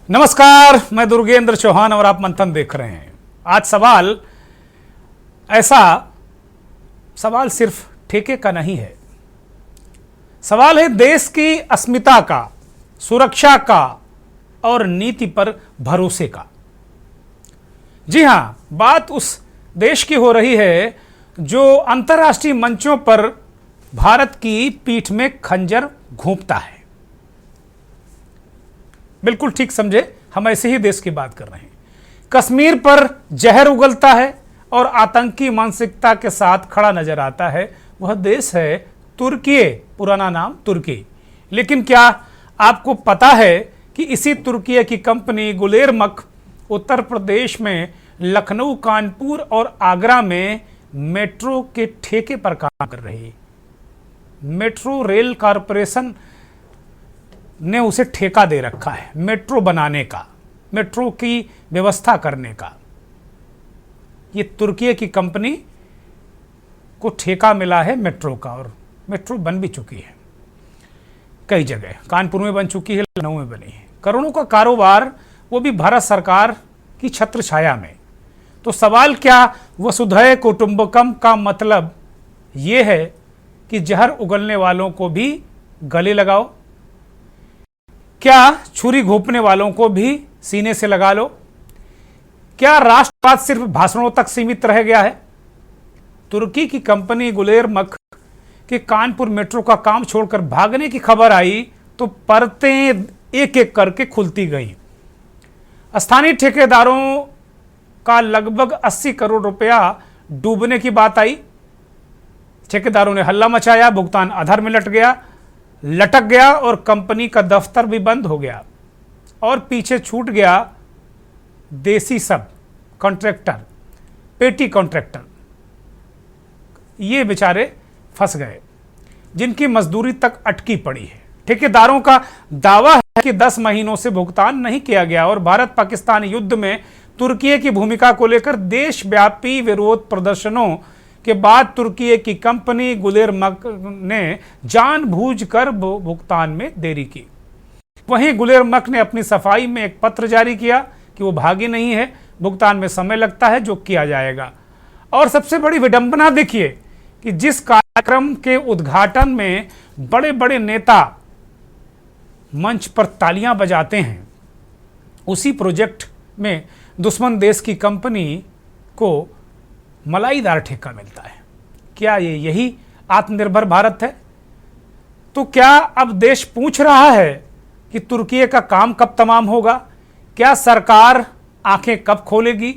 नमस्कार, मैं दुर्गेंद्र चौहान और आप मंथन देख रहे हैं। आज सवाल सिर्फ ठेके का नहीं है। सवाल है देश की अस्मिता का, सुरक्षा का और नीति पर भरोसे का। जी हां, बात उस देश की हो रही है जो अंतर्राष्ट्रीय मंचों पर भारत की पीठ में खंजर घोंपता है। बिल्कुल ठीक समझे, हम ऐसे ही देश की बात कर रहे हैं। कश्मीर पर जहर उगलता है और आतंकी मानसिकता के साथ खड़ा नजर आता है। वह देश है तुर्की, पुराना नाम तुर्की। लेकिन क्या आपको पता है कि इसी तुर्की की कंपनी गुलेरमख उत्तर प्रदेश में लखनऊ, कानपुर और आगरा में मेट्रो के ठेके पर काम कर रही है। मेट्रो रेल कॉरपोरेशन ने उसे ठेका दे रखा है मेट्रो बनाने का, मेट्रो की व्यवस्था करने का। ये तुर्की की कंपनी को ठेका मिला है मेट्रो का, और मेट्रो बन भी चुकी है कई जगह। कानपुर में बन चुकी है, लखनऊ में बनी है। करोड़ों का कारोबार, वो भी भारत सरकार की छत्र छाया में। तो सवाल क्या, वसुधैव कुटुंबकम का मतलब ये है कि जहर उगलने वालों को भी गले लगाओ? क्या छुरी घोंपने वालों को भी सीने से लगा लो? क्या राष्ट्रवाद सिर्फ भाषणों तक सीमित रह गया है? तुर्की की कंपनी गुलेरमख के कानपुर मेट्रो का काम छोड़कर भागने की खबर आई तो परतें एक एक करके खुलती गईं। स्थानीय ठेकेदारों का लगभग 80 करोड़ रुपया डूबने की बात आई। ठेकेदारों ने हल्ला मचाया, भुगतान आधार में लटक गया और कंपनी का दफ्तर भी बंद हो गया और पीछे छूट गया देसी सब कॉन्ट्रैक्टर, पेटी कॉन्ट्रैक्टर। ये बेचारे फंस गए, जिनकी मजदूरी तक अटकी पड़ी है। ठेकेदारों का दावा है कि 10 महीनों से भुगतान नहीं किया गया और भारत पाकिस्तान युद्ध में तुर्की की भूमिका को लेकर देशव्यापी विरोध प्रदर्शनों के बाद तुर्की की कंपनी गुलेरमख ने जानबूझकर भुगतान में देरी की। वहीं गुलेरमख ने अपनी सफाई में एक पत्र जारी किया कि वो भागी नहीं है, भुगतान में समय लगता है, जो किया जाएगा। और सबसे बड़ी विडंबना देखिए कि जिस कार्यक्रम के उद्घाटन में बड़े बड़े नेता मंच पर तालियां बजाते हैं, उसी प्रोजेक्ट में दुश्मन देश की कंपनी को मलाईदार ठेका मिलता है। क्या यही आत्मनिर्भर भारत है? तो क्या अब देश पूछ रहा है कि तुर्की का काम कब तमाम होगा? क्या सरकार आंखें कब खोलेगी?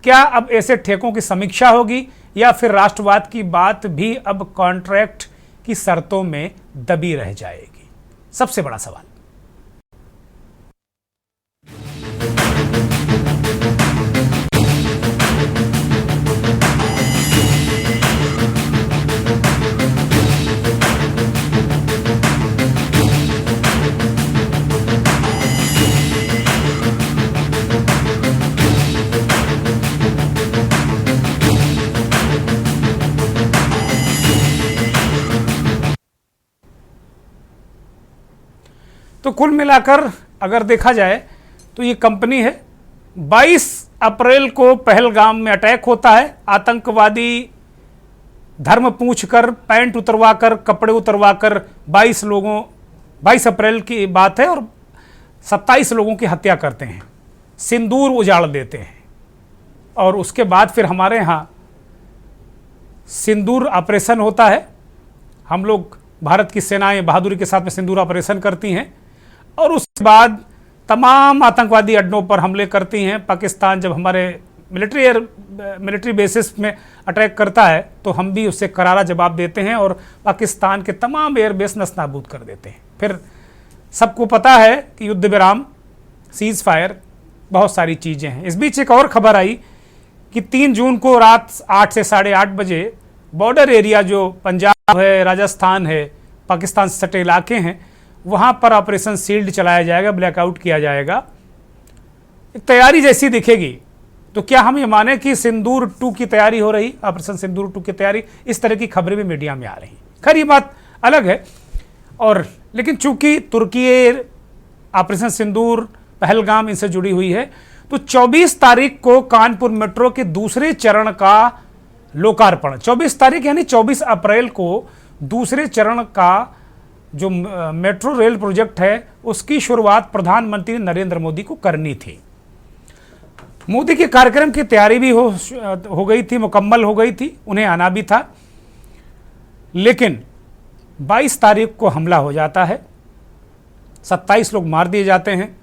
क्या अब ऐसे ठेकों की समीक्षा होगी या फिर राष्ट्रवाद की बात भी अब कॉन्ट्रैक्ट की शर्तों में दबी रह जाएगी? सबसे बड़ा सवाल। तो कुल मिलाकर अगर देखा जाए तो ये कंपनी है। 22 अप्रैल को पहलगाम में अटैक होता है। आतंकवादी धर्म पूछकर, पैंट उतरवाकर, कपड़े उतरवाकर 22 अप्रैल की बात है, और 27 लोगों की हत्या करते हैं, सिंदूर उजाड़ देते हैं। और उसके बाद फिर हमारे यहाँ सिंदूर ऑपरेशन होता है। हम लोग, भारत की सेनाएं बहादुरी के साथ में सिंदूर ऑपरेशन करती हैं और उसके बाद तमाम आतंकवादी अड्डों पर हमले करती हैं। पाकिस्तान जब हमारे मिलिट्री बेसिस में अटैक करता है तो हम भी उससे करारा जवाब देते हैं और पाकिस्तान के तमाम एयरबेस नष्ट नाबूद कर देते हैं। फिर सबको पता है कि युद्ध विराम, सीज फायर, बहुत सारी चीज़ें हैं। इस बीच एक और खबर आई कि 3 जून को रात 8 से 8:30 बजे बॉर्डर एरिया जो पंजाब है, राजस्थान है, पाकिस्तान से सटे इलाके हैं, वहाँ पर ऑपरेशन शील्ड चलाया जाएगा, ब्लैकआउट किया जाएगा। एक तैयारी जैसी दिखेगी। तो क्या हम ये माने कि सिंदूर 2 की तैयारी हो रही, ऑपरेशन सिंदूर 2 की तैयारी? इस तरह की खबरें भी मीडिया में आ रही। खैर ये बात अलग है। और लेकिन चूंकि तुर्की ऑपरेशन सिंदूर पहलगाम इनसे जुड़ी हुई है। तो 24 तारीख को कानपुर मेट्रो के दूसरे चरण का लोकार्पण, 24 तारीख यानी 24 अप्रैल को दूसरे चरण का जो मेट्रो रेल प्रोजेक्ट है उसकी शुरुआत प्रधानमंत्री नरेंद्र मोदी को करनी थी। मोदी के कार्यक्रम की तैयारी भी हो गई थी, मुकम्मल हो गई थी, उन्हें आना भी था। लेकिन 22 तारीख को हमला हो जाता है, 27 लोग मार दिए जाते हैं,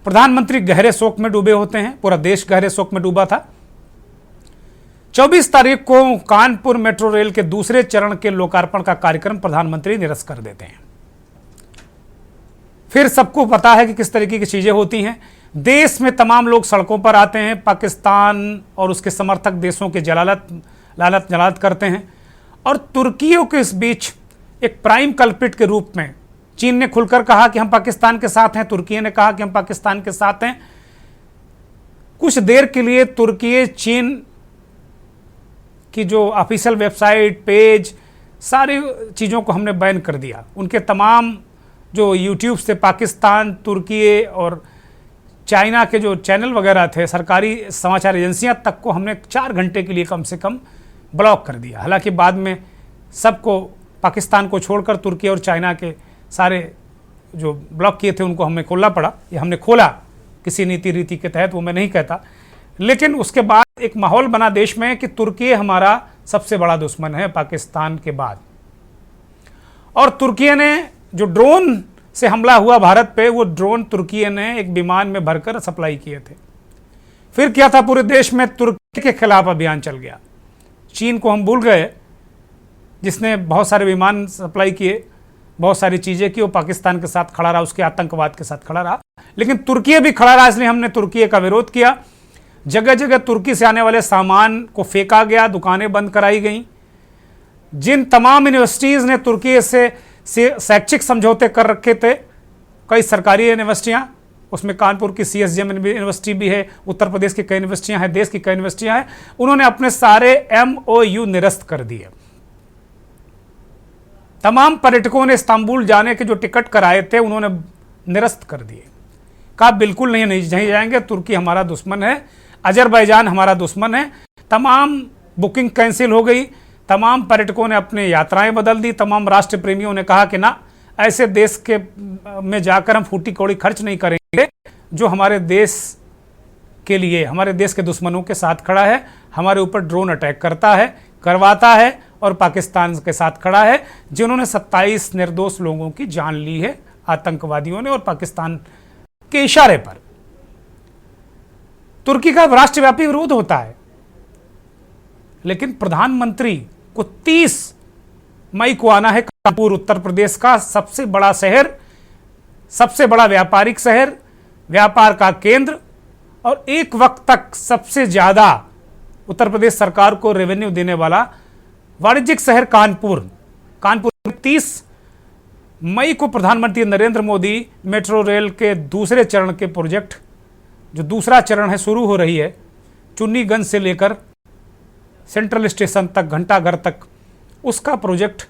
प्रधानमंत्री गहरे शोक में डूबे होते हैं, पूरा देश गहरे शोक में डूबा था। 24 तारीख को कानपुर मेट्रो रेल के दूसरे चरण के लोकार्पण का कार्यक्रम प्रधानमंत्री निरस्त कर देते हैं। फिर सबको पता है कि किस तरीके की चीजें होती हैं। देश में तमाम लोग सड़कों पर आते हैं, पाकिस्तान और उसके समर्थक देशों के जलालत करते हैं, और तुर्कियों के इस बीच एक प्राइम कल्प्रिट के रूप में चीन ने खुलकर कहा कि हम पाकिस्तान के साथ हैं, तुर्की ने कहा कि हम पाकिस्तान के साथ हैं। कुछ देर के लिए तुर्की चीन की जो ऑफिशियल वेबसाइट, पेज, सारी चीज़ों को हमने बैन कर दिया। उनके तमाम जो यूट्यूब से पाकिस्तान, तुर्की और चाइना के जो चैनल वगैरह थे, सरकारी समाचार एजेंसियां तक को हमने 4 घंटे के लिए कम से कम ब्लॉक कर दिया। हालांकि बाद में सबको, पाकिस्तान को छोड़कर तुर्की और चाइना के सारे जो ब्लॉक किए थे उनको हमें खोलना पड़ा। ये हमने खोला किसी नीति रीति के तहत, वो मैं नहीं कहता। लेकिन उसके बाद एक माहौल बना देश में कि तुर्की हमारा सबसे बड़ा दुश्मन है पाकिस्तान के बाद। और तुर्की ने जो ड्रोन से हमला हुआ भारत पे, वो ड्रोन तुर्की ने एक विमान में भरकर सप्लाई किए थे। फिर क्या था, पूरे देश में तुर्की के खिलाफ अभियान चल गया। चीन को हम भूल गए जिसने बहुत सारे विमान सप्लाई किए, बहुत सारी चीजें की, वो पाकिस्तान के साथ खड़ा रहा, उसके आतंकवाद के साथ खड़ा रहा। लेकिन तुर्की भी खड़ा रहा, इसलिए हमने तुर्की का विरोध किया। जगह जगह तुर्की से आने वाले सामान को फेंका गया, दुकानें बंद कराई गई। जिन तमाम यूनिवर्सिटीज ने तुर्की से शैक्षिक समझौते कर रखे थे, कई सरकारी यूनिवर्सिटियां, उसमें कानपुर की CSGM यूनिवर्सिटी भी है, उत्तर प्रदेश की कई यूनिवर्सिटियां हैं, देश की कई यूनिवर्सिटियां हैं, उन्होंने अपने सारे MOU निरस्त कर दिए। तमाम पर्यटकों ने इस्तांबुल जाने के जो टिकट कराए थे उन्होंने निरस्त कर दिए। कहा बिल्कुल नहीं जाएंगे, तुर्की हमारा दुश्मन है, अजरबैजान हमारा दुश्मन है। तमाम बुकिंग कैंसिल हो गई, तमाम पर्यटकों ने अपनी यात्राएं बदल दी। तमाम राष्ट्र प्रेमियों ने कहा कि ना, ऐसे देश के में जाकर हम फूटी कौड़ी खर्च नहीं करेंगे जो हमारे देश के लिए, हमारे देश के दुश्मनों के साथ खड़ा है, हमारे ऊपर ड्रोन अटैक करता है, करवाता है, और पाकिस्तान के साथ खड़ा है, जिन्होंने 27 निर्दोष लोगों की जान ली है आतंकवादियों ने, और पाकिस्तान के इशारे पर। तुर्की का राष्ट्रव्यापी विरोध होता है। लेकिन प्रधानमंत्री को 30 मई को आना है कानपुर, उत्तर प्रदेश का सबसे बड़ा शहर, सबसे बड़ा व्यापारिक शहर, व्यापार का केंद्र, और एक वक्त तक सबसे ज्यादा उत्तर प्रदेश सरकार को रेवेन्यू देने वाला वाणिज्यिक शहर कानपुर। कानपुर में 30 मई को प्रधानमंत्री नरेंद्र मोदी मेट्रो रेल के दूसरे चरण के प्रोजेक्ट, जो दूसरा चरण है, शुरू हो रही है, चुन्नीगंज से लेकर सेंट्रल स्टेशन तक, घंटाघर तक, उसका प्रोजेक्ट,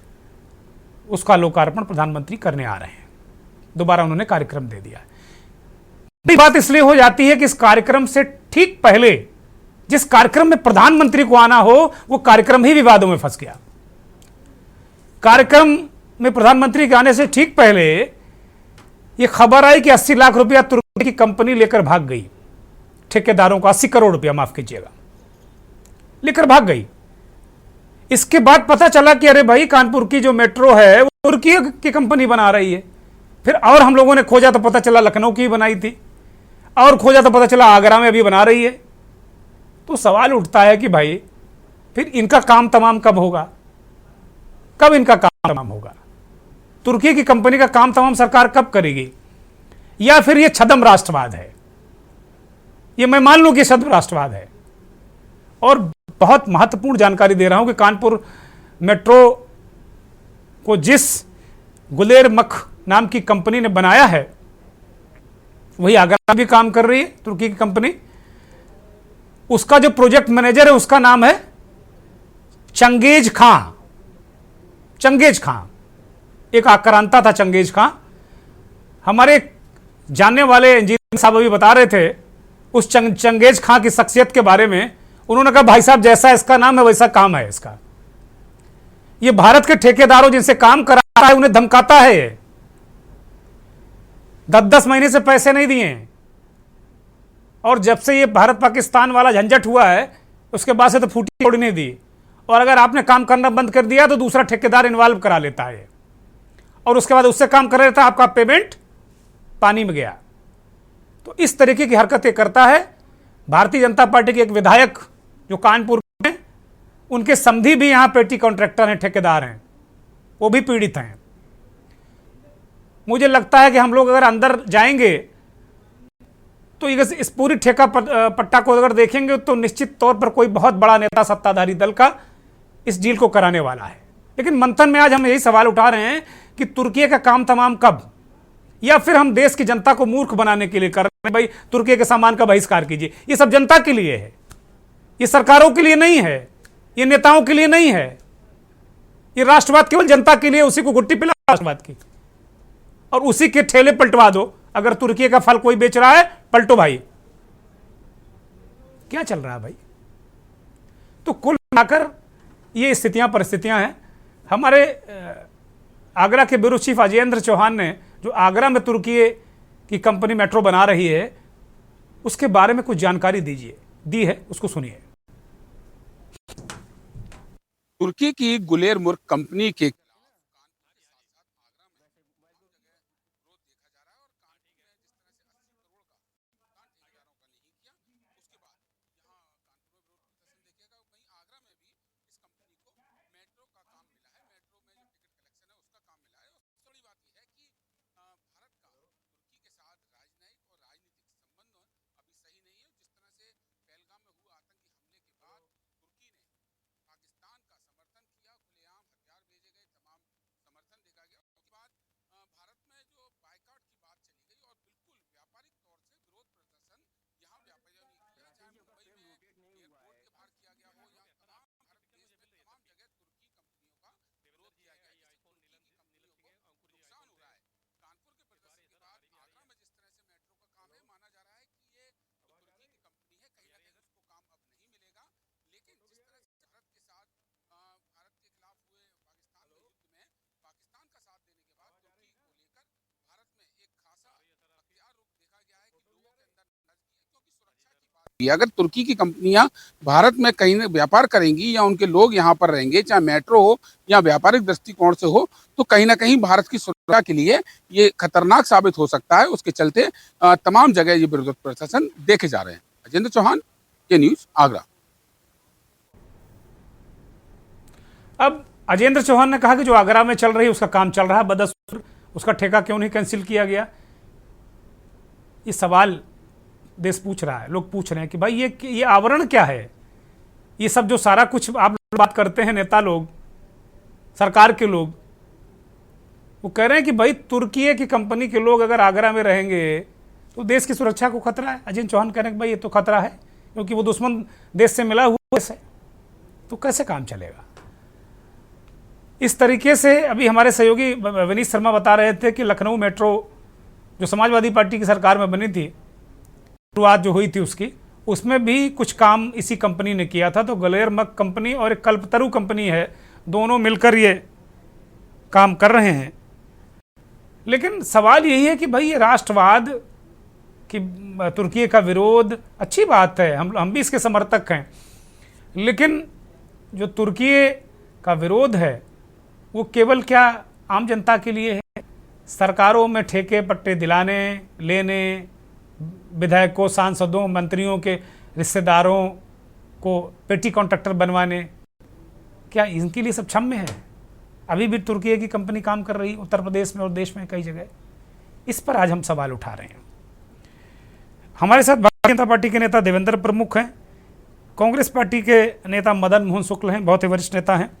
उसका लोकार्पण प्रधानमंत्री करने आ रहे हैं। दोबारा उन्होंने कार्यक्रम दे दिया। बड़ी बात इसलिए हो जाती है कि इस कार्यक्रम से ठीक पहले, जिस कार्यक्रम में प्रधानमंत्री को आना हो, वो कार्यक्रम ही विवादों में फंस गया। कार्यक्रम में प्रधानमंत्री के आने से ठीक पहले यह खबर आई कि 80 लाख रुपया तुर्की की कंपनी लेकर भाग गई, ठेकेदारों को 80 करोड़ रुपया, माफ कीजिएगा, लेकर भाग गई। इसके बाद पता चला कि अरे भाई, कानपुर की जो मेट्रो है वो तुर्की की कंपनी बना रही है। फिर और हम लोगों ने खोजा तो पता चला लखनऊ की बनाई थी, और खोजा तो पता चला आगरा में अभी बना रही है। तो सवाल उठता है कि भाई, फिर इनका काम तमाम कब होगा? कब इनका काम तमाम होगा? तुर्की की कंपनी का काम तमाम सरकार कब करेगी? या फिर यह छद्म राष्ट्रवाद है? ये मैं मान लूं कि छद्म राष्ट्रवाद है। और बहुत महत्वपूर्ण जानकारी दे रहा हूं कि कानपुर मेट्रो को जिस गुलेरमख नाम की कंपनी ने बनाया है, वही आगरा भी काम कर रही है, तुर्की की कंपनी। उसका जो प्रोजेक्ट मैनेजर है, उसका नाम है चंगेज खां। चंगेज खां एक आक्रांता था। चंगेज खां हमारे जानने वाले इंजीनियर साहब अभी बता रहे थे उस चंगेज खां की शख्सियत के बारे में। उन्होंने कहा भाई साहब जैसा इसका नाम है वैसा काम है इसका। ये भारत के ठेकेदारों जिनसे काम कराता है उन्हें धमकाता है। 10-10 महीने से पैसे नहीं दिए और जब से ये भारत पाकिस्तान वाला झंझट हुआ है उसके बाद से तो फूटी तोड़ी नहीं दी। और अगर आपने काम करना बंद कर दिया तो दूसरा ठेकेदार इन्वॉल्व करा लेता है और उसके बाद उससे काम कर लेता है, आपका पेमेंट पानी में गया। तो इस तरीके की हरकतें करता है। भारतीय जनता पार्टी के एक विधायक जो कानपुर में, उनके समधी भी यहां पेटी कॉन्ट्रैक्टर हैं, ठेकेदार हैं, वो भी पीड़ित हैं। मुझे लगता है कि हम लोग अगर अंदर जाएंगे तो इस पूरी ठेका पट्टा को अगर देखेंगे तो निश्चित तौर पर कोई बहुत बड़ा नेता सत्ताधारी दल का इस डील को कराने वाला है। लेकिन मंथन में आज हम यही सवाल उठा रहे हैं कि तुर्की का काम तमाम कब, या फिर हम देश की जनता को मूर्ख बनाने के लिए कर रहे हैं भाई तुर्की के सामान का बहिष्कार कीजिए। ये सब जनता के लिए है, ये सरकारों के लिए नहीं है, ये नेताओं के लिए नहीं है। ये राष्ट्रवाद केवल जनता के लिए, उसी को गुट्टी पिला राष्ट्रवाद की और उसी के ठेले पलटवा दो। अगर तुर्की का फल कोई बेच रहा है पलटो भाई। क्या चल रहा है भाई? तो कुल मिलाकर ये स्थितियां परिस्थितियां हैं। हमारे आगरा के ब्यूरो चीफ अजयेंद्र चौहान ने जो आगरा में तुर्की की कंपनी मेट्रो बना रही है उसके बारे में कुछ जानकारी दी है, उसको सुनिए। तुर्की की गुलेरमुर्ग कंपनी के अगर तुर्की की कंपनियां भारत में कहीं व्यापार करेंगी या उनके लोग यहाँ पर रहेंगे, चाहे मेट्रो हो या व्यापारिक दृष्टिकोण से हो, तो कहीं ना कहीं भारत की सुरक्षा के लिए ये खतरनाक साबित हो सकता है। उसके चलते तमाम जगह ये विरोध प्रदर्शन देखे जा रहे हैं। अजेंद्र चौहान, के न्यूज, आगरा। अब अजेंद्र चौहान ने कहा कि जो आगरा में चल रही है उसका काम चल रहा है बदस्तूर, उसका ठेका क्यों नहीं कैंसिल किया गया? ये सवाल देश पूछ रहा है, लोग पूछ रहे हैं कि भाई ये आवरण क्या है? ये सब जो सारा कुछ आप बात करते हैं, नेता लोग, सरकार के लोग, वो कह रहे हैं कि भाई तुर्की की कंपनी के लोग अगर आगरा में रहेंगे तो देश की सुरक्षा को खतरा है। अजेंद्र चौहान कह रहे हैं कि भाई ये तो खतरा है क्योंकि वो दुश्मन देश से मिला हुआ देश है, तो कैसे काम चलेगा? इस तरीके से अभी हमारे सहयोगी विनीत शर्मा बता रहे थे कि लखनऊ मेट्रो जो समाजवादी पार्टी की सरकार में बनी थी, शुरुआत जो हुई थी उसकी, उसमें भी कुछ काम इसी कंपनी ने किया था। तो गुलेरमुर्ग कंपनी और एक कल्पतरु कंपनी है, दोनों मिलकर ये काम कर रहे हैं। लेकिन सवाल यही है कि भाई ये राष्ट्रवाद की तुर्की का विरोध अच्छी बात है, हम भी इसके समर्थक हैं, लेकिन जो तुर्की का विरोध है वो केवल क्या आम जनता के लिए है? सरकारों में ठेके पट्टे दिलाने, लेने, विधायकों, सांसदों, मंत्रियों के रिश्तेदारों को पेटी कॉन्ट्रैक्टर बनवाने, क्या इनके लिए सब क्षम्य है? अभी भी तुर्की की कंपनी काम कर रही उत्तर प्रदेश में और देश में कई जगह। इस पर आज हम सवाल उठा रहे हैं। हमारे साथ भारतीय जनता पार्टी के नेता देवेंद्र प्रमुख हैं, कांग्रेस पार्टी के नेता मदन मोहन शुक्ल हैं, बहुत ही वरिष्ठ नेता हैं,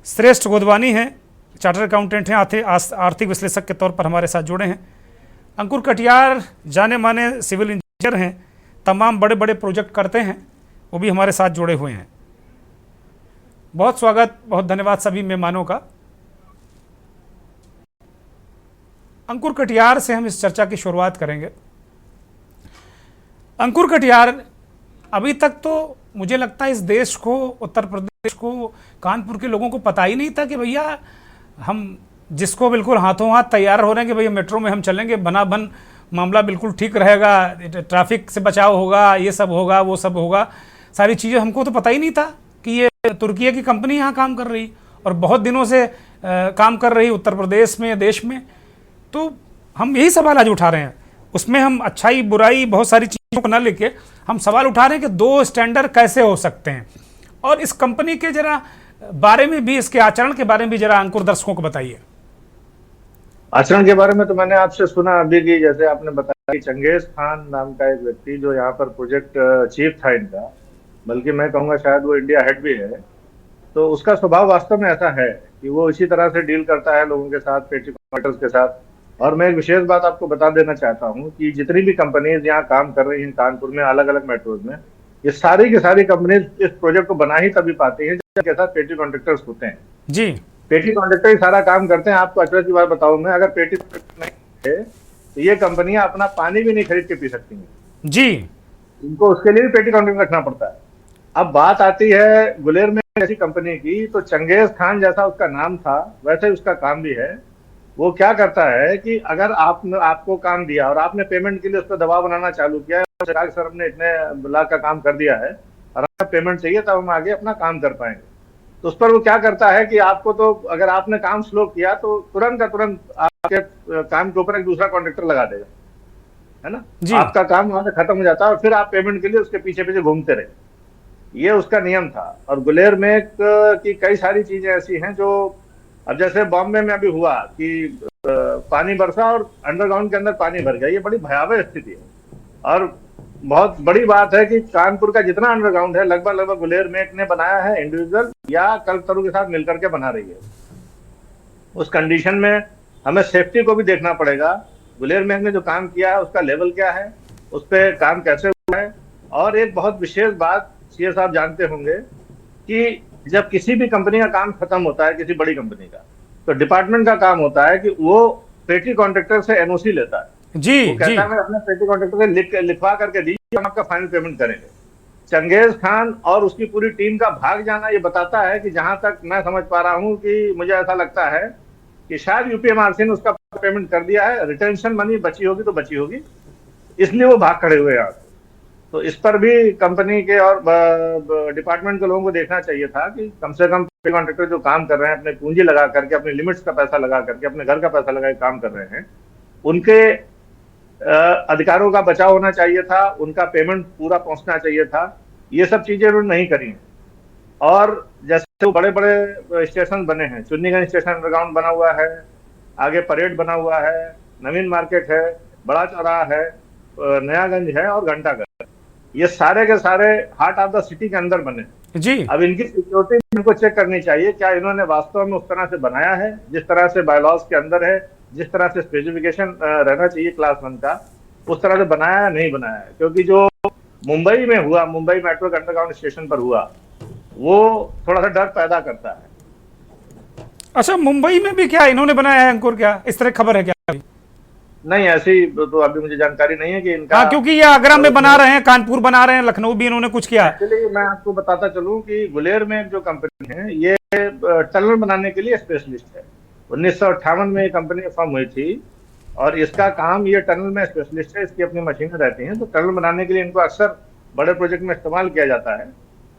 श्रेष्ठ गोदवानी हैं, चार्टर्ड अकाउंटेंट हैं, आर्थिक विश्लेषक के तौर पर हमारे साथ जुड़े हैं, अंकुर कटियार जाने माने सिविल इंजीनियर हैं, तमाम बड़े बड़े प्रोजेक्ट करते हैं, वो भी हमारे साथ जुड़े हुए हैं। बहुत स्वागत, बहुत धन्यवाद सभी मेहमानों का। अंकुर कटियार से हम इस चर्चा की शुरुआत करेंगे। अंकुर कटियार, अभी तक तो मुझे लगता है इस देश को, उत्तर प्रदेश को, कानपुर के लोगों को पता ही नहीं था कि भैया हम जिसको बिल्कुल हाथों हाथ तैयार हो रहे हैं कि भैया मेट्रो में हम चलेंगे, बना बन मामला बिल्कुल ठीक रहेगा, ट्रैफिक से बचाव होगा, ये सब होगा, वो सब होगा, सारी चीज़ें हमको तो पता ही नहीं था कि ये तुर्की की कंपनी यहाँ काम कर रही और बहुत दिनों से काम कर रही उत्तर प्रदेश में, देश में। तो हम यही सवाल आज उठा रहे हैं, उसमें हम अच्छाई बुराई बहुत सारी चीज़ों को न लेके हम सवाल उठा रहे हैं कि दो स्टैंडर्ड कैसे हो सकते हैं, और इस कंपनी के जरा बारे में भी, इसके आचरण के बारे में भी जरा अंकुर दर्शकों को बताइए। आचरण के बारे में तो मैंने आपसे सुना अभी की, जैसे आपने बताया कि चंगेज खान नाम का एक व्यक्ति जो यहाँ पर प्रोजेक्ट चीफ था इनका, बल्कि मैं कहूँगा शायद वो इंडिया हेड भी है, तो उसका स्वभाव वास्तव में ऐसा है कि वो इसी तरह से डील करता है लोगों के साथ, पेटी कॉन्ट्रैक्टर्स के साथ। और मैं एक विशेष बात आपको बता देना चाहता हूँ कि जितनी भी कंपनीज यहाँ काम कर रही हैं कानपुर में, अलग अलग मेट्रोज में, ये सारी की सारी कंपनीज इस प्रोजेक्ट को बना ही तभी पाती है जब के साथ पेटी कॉन्ट्रैक्टर्स होते हैं। जी, पेटी कॉन्ट्रैक्टर ही सारा काम करते हैं। आपको अचरज की बात बताऊं मैं, अगर पेटी कॉन्ट्रैक्टर नहीं है तो ये कंपनियां अपना पानी भी नहीं खरीद के पी सकती हैं जी, इनको उसके लिए भी पेटी कॉन्ट्रैक्टर रखना पड़ता है। अब बात आती है गुलेर में ऐसी कंपनी की, तो चंगेज खान जैसा उसका नाम था वैसे ही उसका काम भी है। वो क्या करता है कि अगर आपको काम दिया और आपने पेमेंट के लिए उस पर दबाव बनाना चालू किया, सर हमने इतने लाख का काम कर दिया है और हमें पेमेंट चाहिए तब हम आगे अपना काम कर पाएंगे, तो उस पर वो क्या करता है कि आपको, तो अगर आपने काम स्लो किया तो तुरंत का तुरंत आपके काम के ऊपर एक दूसरा कॉन्ट्रैक्टर लगा देगा, है ना। आपका काम वहां से खत्म हो जाता है और फिर आप पेमेंट के लिए उसके पीछे पीछे घूमते रहे। ये उसका नियम था। और गुलेर में की कई सारी चीजें ऐसी हैं जो, अब जैसे बॉम्बे में अभी हुआ कि पानी बरसा और अंडरग्राउंड के अंदर पानी भर गया, ये बड़ी भयावह स्थिति है। और बहुत बड़ी बात है कि कानपुर का जितना अंडरग्राउंड है लगभग गुलेर मेट ने बनाया है इंडिविजुअल या कल्पतरु के साथ मिलकर के बना रही है। उस कंडीशन में हमें सेफ्टी को भी देखना पड़ेगा। गुलेर मेट ने जो काम किया है उसका लेवल क्या है, उस पर काम कैसे हुआ है। और एक बहुत विशेष बात सीए साहब जानते होंगे कि जब किसी भी कंपनी का काम खत्म होता है, किसी बड़ी कंपनी का, तो डिपार्टमेंट का काम होता है कि वो पेटी कॉन्ट्रैक्टर से एनओसी लेता है। जी, वो कहता है मैं अपने पेटी कॉन्ट्रैक्टर से लिखवा करके दीजिए, हम आपका फाइनल पेमेंट करेंगे। चंगेज खान और उसकी पूरी टीम का भाग जाना ये बताता है कि जहां तक मैं समझ पा रहा हूं कि मुझे ऐसा लगता है कि शायद यूपीएमआरसी ने उसका पेमेंट कर दिया है, रिटेंशन मनी बची होगी तो बची होगी, इसलिए वो भाग खड़े हुए यहाँ। तो इस पर भी कंपनी के और डिपार्टमेंट के लोगों को देखना चाहिए था कि कम से कम कॉन्ट्रैक्टर जो काम कर रहे हैं, अपने पूंजी लगा करके, अपने लिमिट्स का पैसा लगा करके, अपने घर का पैसा लगा के काम कर रहे हैं, उनके अधिकारों का बचाव होना चाहिए था, उनका पेमेंट पूरा पहुंचना चाहिए था। ये सब चीजें उन्होंने नहीं करी। और जैसे वो बड़े बड़े स्टेशन बने हैं, चुन्नीगंज स्टेशन अंडरग्राउंड बना हुआ है, आगे परेड बना हुआ है, नवीन मार्केट है, बड़ा चौराहा है, नयागंज है और घंटाघर, ये सारे के सारे हार्ट ऑफ द सिटी के अंदर बने जी। अब इनकी सिक्योरिटी इनको चेक करनी चाहिए, क्या इन्होंने वास्तव में उस तरह से बनाया है जिस तरह से बायलॉज के अंदर है, जिस तरह से स्पेसिफिकेशन रहना चाहिए क्लास 1 का, उस तरह से बनाया या नहीं बनाया है। क्योंकि जो मुंबई में हुआ, मुंबई मेट्रो के अंडरग्राउंड स्टेशन पर हुआ, वो थोड़ा सा डर पैदा करता है। अच्छा, मुंबई में भी क्या इन्होंने बनाया है अंकुर? क्या इस तरह खबर है क्या? नहीं, ऐसी तो अभी मुझे जानकारी नहीं है कि इनका। हाँ, क्योंकि ये आगरा में बना रहे हैं, कानपुर बना रहे हैं, लखनऊ भी इन्होंने कुछ किया। एक्चुअली मैं आपको बताता चलूं कि गुलेर में जो कंपनी है ये टनल बनाने के लिए स्पेशलिस्ट है। 1958 में ये कंपनी फॉर्म हुई थी और इसका काम, ये टनल में स्पेशलिस्ट है, इसकी अपनी मशीनें रहती हैं, तो टनल बनाने के लिए इनको अक्सर बड़े प्रोजेक्ट में इस्तेमाल किया जाता है।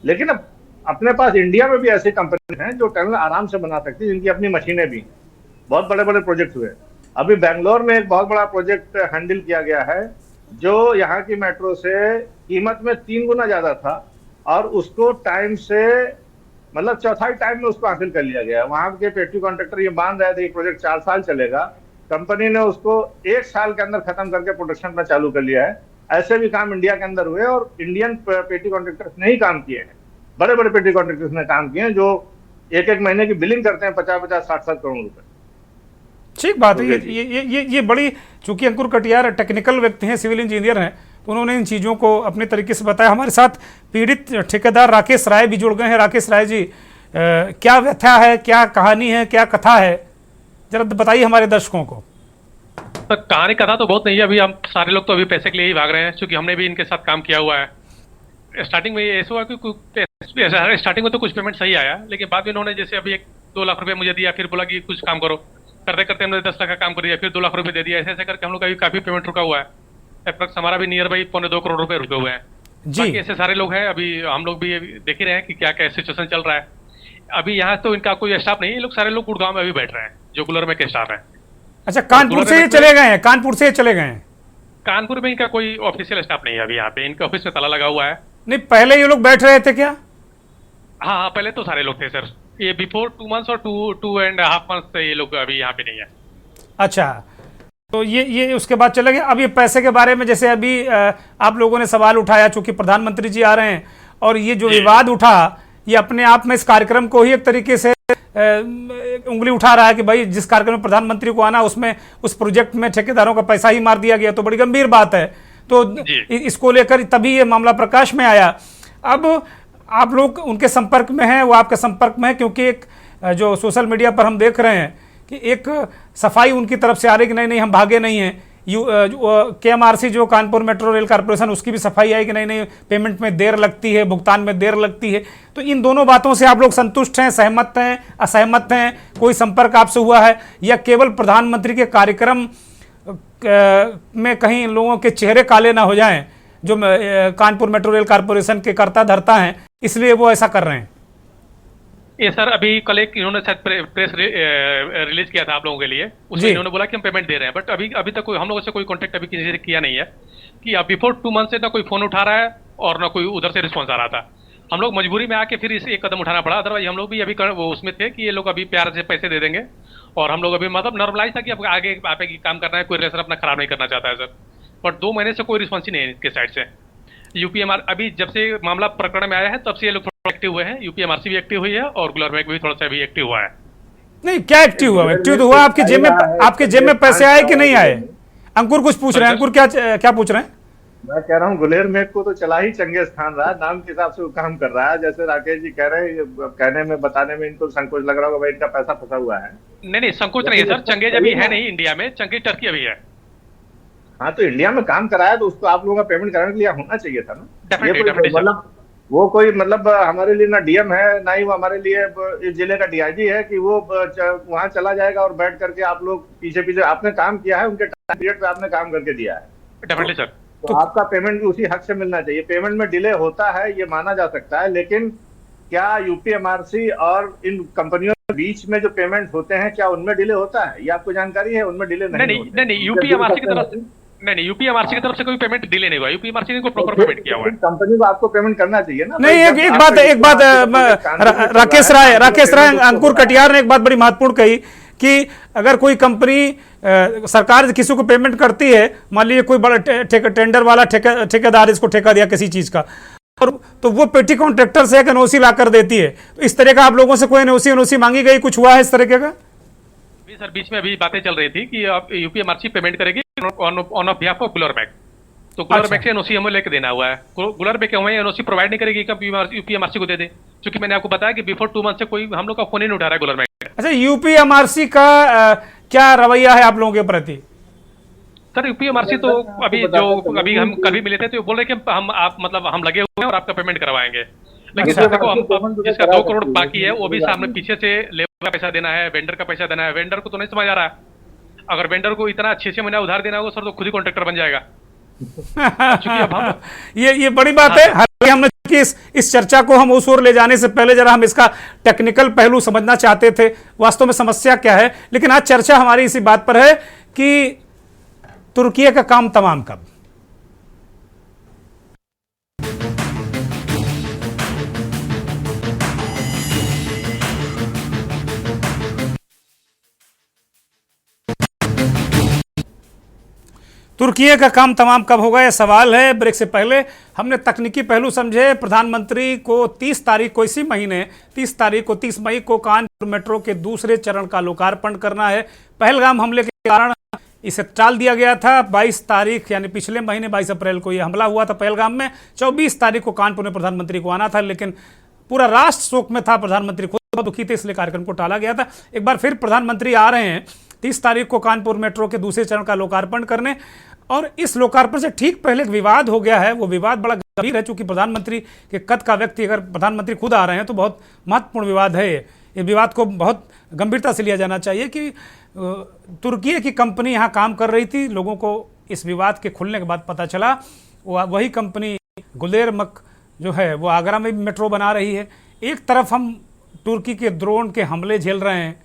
लेकिन अब अपने पास इंडिया में भी ऐसी कंपनी हैं जो टनल आराम से बना सकती है, जिनकी अपनी मशीनें भी हैं। बहुत बड़े बड़े प्रोजेक्ट हुए। अभी बेंगलोर में एक बहुत बड़ा प्रोजेक्ट हैंडल किया गया है जो यहाँ की मेट्रो से कीमत में 3 गुना ज्यादा था और उसको टाइम से, मतलब चौथाई टाइम में उसको हासिल कर लिया गया। वहां के पेटी कॉन्ट्रैक्टर ये मान रहे थे कि प्रोजेक्ट 4 साल चलेगा, कंपनी ने उसको 1 साल के अंदर खत्म करके प्रोडक्शन में चालू कर लिया है। ऐसे भी काम इंडिया के अंदर हुए और इंडियन पेटी कॉन्ट्रैक्टर्स ने ही काम किए हैं, बड़े बड़े पेटी कॉन्ट्रैक्टर्स ने काम किए हैं जो एक महीने की बिलिंग करते हैं 50-50, 60-60 करोड़ रुपए। ठीक बात है। ये बड़ी, चूंकि अंकुर कटियार टेक्निकल व्यक्ति हैं, सिविल इंजीनियर हैं, तो उन्होंने इन चीज़ों को अपने तरीके से बताया। हमारे साथ पीड़ित ठेकेदार राकेश राय भी जुड़ गए हैं। राकेश राय जी, क्या व्यथा है, क्या कहानी है, क्या कथा है, जरा बताइए हमारे दर्शकों को। सर कहानी कथा तो बहुत नहीं है। अभी हम सारे लोग तो अभी पैसे के लिए ही भाग रहे हैं, क्योंकि हमने भी इनके साथ काम किया हुआ है। स्टार्टिंग में ऐसा हुआ कि स्टार्टिंग में तो कुछ पेमेंट सही आया, लेकिन बाद में इन्होंने जैसे अभी 2 लाख रुपए मुझे दिया, फिर बोला कि कुछ काम करो, करते करते हमने 10 लाख का काम कर दिया, फिर 2 लाख रुपए दे दिया। ऐसे ऐसे करके हम लोग का भी काफी पेमेंट रुका हुआ है। अप्रॉक्स हमारा भी नियर बाई 2.25 करोड़ रुपए रुके हुए हैं। जी। बाकी ऐसे सारे लोग हैं, अभी हम लोग भी देख ही रहे हैं कि क्या क्या सिचुएशन चल रहा है। अभी यहाँ तो इनका कोई स्टाफ नहीं है, ये लोग सारे लोग गुड़गांव में अभी बैठ रहे हैं, जो गुलर में के स्टाफ है। अच्छा, कानपुर से ये चले गए हैं, कानपुर से ये चले गए हैं? कानपुर में इनका कोई ऑफिशियल स्टाफ नहीं है अभी यहाँ पे, इनके ऑफिस में ताला लगा हुआ है। नहीं, पहले ये लोग बैठ रहे थे क्या? हाँ हाँ, पहले तो सारे लोग थे सर। ये बिफोर 2 मंथ्स और 2.5 मंथ्स से ये लोग अभी यहाँ पे नहीं है। अच्छा, तो ये उसके बाद चले गए। अब ये पैसे के बारे में जैसे अभी आप लोगों ने सवाल उठाया, चूंकि प्रधानमंत्री जी आ रहे हैं, और ये जो विवाद उठा, ये अपने आप में इस कार्यक्रम को ही एक तरीके से उंगली उठा रहा है कि भाई जिस कार्यक्रम में प्रधानमंत्री को आना, उसमें उस प्रोजेक्ट में ठेकेदारों का पैसा ही मार दिया गया, तो बड़ी गंभीर बात है। तो इसको लेकर तभी ये मामला प्रकाश में आया। अब आप लोग उनके संपर्क में हैं, वो आपके संपर्क में है, क्योंकि एक जो सोशल मीडिया पर हम देख रहे हैं कि एक सफाई उनकी तरफ से आ रही कि नहीं नहीं हम भागे नहीं हैं। KMRC जो कानपुर मेट्रो रेल कॉर्पोरेशन, उसकी भी सफाई आई कि नहीं नहीं पेमेंट में देर लगती है, भुगतान में देर लगती है। तो इन दोनों बातों से आप लोग संतुष्ट हैं, सहमत हैं, असहमत हैं? कोई संपर्क आपसे हुआ है, या केवल प्रधानमंत्री के कार्यक्रम में कहीं लोगों के चेहरे काले ना हो जाएं, जो कानपुर मेट्रो रेल कॉर्पोरेशन के कर्ता धर्ता हैं, इसलिए वो ऐसा कर रहे हैं? ये सर अभी कल एक इन्होंने शायद प्रेस रिलीज किया था आप लोगों के लिए, उसमें इन्होंने बोला कि हम पेमेंट दे रहे हैं, बट अभी तक कोई हम लोगों से कोई कांटेक्ट अभी किसी से किया नहीं है। कि अब बिफोर 2 मंथ से ना कोई फोन उठा रहा है और ना कोई उधर से रिस्पॉन्स आ रहा था। हम लोग मजबूरी में आके फिर इसे एक कदम उठाना पड़ा, अदरवाइज हम लोग भी अभी वो उसमें थे कि ये लोग अभी प्यार से पैसे दे देंगे, और हम लोग अभी मतलब नॉर्मलाइज था कि अब आगे आप काम करना है, कोई रिलेशन अपना खराब नहीं करना चाहता है सर। बट 2 महीने से कोई रिस्पॉन्स ही नहीं है इनके साइड से। UPMR अभी जब से मामला प्रकरण में आया है तब से ये लोग थोड़ा एक्टिव हुए हैं। UPMRC भी एक्टिव हुई है और गुलर बैंक भी थोड़ा सा भी एक्टिव हुआ है। नहीं, क्या एक्टिव हुआ? एक्टिव तो हुआ, आपके जेब में पैसे आए कि नहीं आए? अंकुर कुछ पूछ रहे हैं। अंकुर क्या पूछ रहे हैं? मैं कह रहा हूँ गुलेर मेट को तो चला ही चंगेज खान रहा है, नाम के हिसाब से वो काम कर रहा है। जैसे राकेश जी कह रहे हैं, कहने में बताने में इनको संकोच लग रहा होगा, भाई इनका पैसा फंसा हुआ है। नहीं संकोच नहीं है सर, चंगेज अभी है नहीं इंडिया में, चंगेज टर्की अभी है। हाँ, तो इंडिया में काम कराया तो उसको आप लोगों का पेमेंट कराने के लिए होना चाहिए था ना। डेफिनेटली मतलब वो कोई मतलब हमारे लिए ना DM है, ना ही वो हमारे लिए इस जिले का DIG है कि वो वहां चला जाएगा और बैठ करके आप लोग पीछे पीछे आपने काम किया है, उनके टाइम पीरियड पे आपने काम करके दिया है। डेफिनेटली सर, तो आपका पेमेंट भी उसी हक से मिलना चाहिए। पेमेंट में डिले होता है ये माना जा सकता है, लेकिन क्या UPMRC और इन कंपनियों के बीच में जो पेमेंट होते हैं, क्या उनमें डिले होता है? ये आपको जानकारी है? उनमें डिले नहीं UPMRC की तरफ नहीं, UPMRC की तरफ से कोई पेमेंट डिले नहीं हुआ। UPMRC ने कोई प्रॉपर पेमेंट किया हुआ है। कंपनी को आपको पेमेंट करना चाहिए ना। नहीं, एक बात राकेश राय अंकुर कटियार ने एक बात बड़ी महत्वपूर्ण कही कि अगर कोई कंपनी सरकार किसी को पेमेंट करती है, मान लीजिए कोई बड़ा टेंडर वाला ठेकेदार इसको ठेका दिया किसी चीज का, और तो वो पेटी कॉन्ट्रैक्टर से एक NOC ला कर देती है। तो इस तरह का आप लोगों से कोई NOC मांगी गई, कुछ हुआ है इस तरीके का? सर बीच में अभी बातें चल रही थी कि आप UPMRC पेमेंट करेगी ऑन ऑफ बिहाफ ऑफ गुलर बैंक, तो गुलर बैंक से NOC हमें लेके देना हुआ है। गुलर बैंक हमें NOC प्रोवाइड नहीं करेगी, कब UPMRC को दे दे, क्योंकि मैंने आपको बताया कि बिफोर 2 मंथ से कोई हम लोग का फोन ही नहीं उठा रहा है गुलर बैंक। अच्छा, UPMRC का क्या रवैया है आप लोगों के प्रति? सर UPMRC तो अभी हम कल भी मिले थे तो बोल रहे कि हम लगे हुए हैं और आपका पेमेंट करवाएंगे, लेकिन सर देखो हम जिसका 2 करोड़ बाकी है वो भी सामने पीछे से लेबर का पैसा देना है, वेंडर का पैसा देना है। वेंडर को तो नहीं समझ आ रहा है, अगर वेंडर को इतना 6 महीना उधार देना होगा सर तो खुद ही कॉन्ट्रैक्टर बन जाएगा। ये बड़ी बात है। हालांकि हमने इस चर्चा को हम उस ओर ले जाने से पहले जरा हम इसका टेक्निकल पहलू समझना चाहते थे, वास्तव में समस्या क्या है। लेकिन आज चर्चा हमारी इसी बात पर है कि तुर्की का काम तमाम कब? तुर्की का काम तमाम कब होगा, यह सवाल है। ब्रेक से पहले हमने तकनीकी पहलू समझे। प्रधानमंत्री को 30 तारीख को, इसी महीने 30 मई को कानपुर मेट्रो के दूसरे चरण का लोकार्पण करना है। पहलगाम हमले के कारण इसे टाल दिया गया था। 22 तारीख यानी पिछले महीने 22 अप्रैल को यह हमला हुआ था पहलगाम में। 24 तारीख को कानपुर में प्रधानमंत्री को आना था, लेकिन पूरा राष्ट्र शोक में था, प्रधानमंत्री खुद बहुत दुखी थे, इसलिए कार्यक्रम को टाला गया था। एक बार फिर प्रधानमंत्री आ रहे हैं 30 तारीख को कानपुर मेट्रो के दूसरे चरण का लोकार्पण करने। और इस लोकार्पण से ठीक पहले एक विवाद हो गया है, वो विवाद बड़ा गंभीर है, चूंकि प्रधानमंत्री के कद का व्यक्ति अगर प्रधानमंत्री खुद आ रहे हैं तो बहुत महत्वपूर्ण विवाद है ये विवाद को बहुत गंभीरता से लिया जाना चाहिए कि तुर्की की कंपनी यहाँ काम कर रही थी। लोगों को इस विवाद के खुलने के बाद पता चला वही कंपनी गुलेरमक जो है वो आगरा में भी मेट्रो बना रही है। एक तरफ हम तुर्की के ड्रोन के हमले झेल रहे हैं,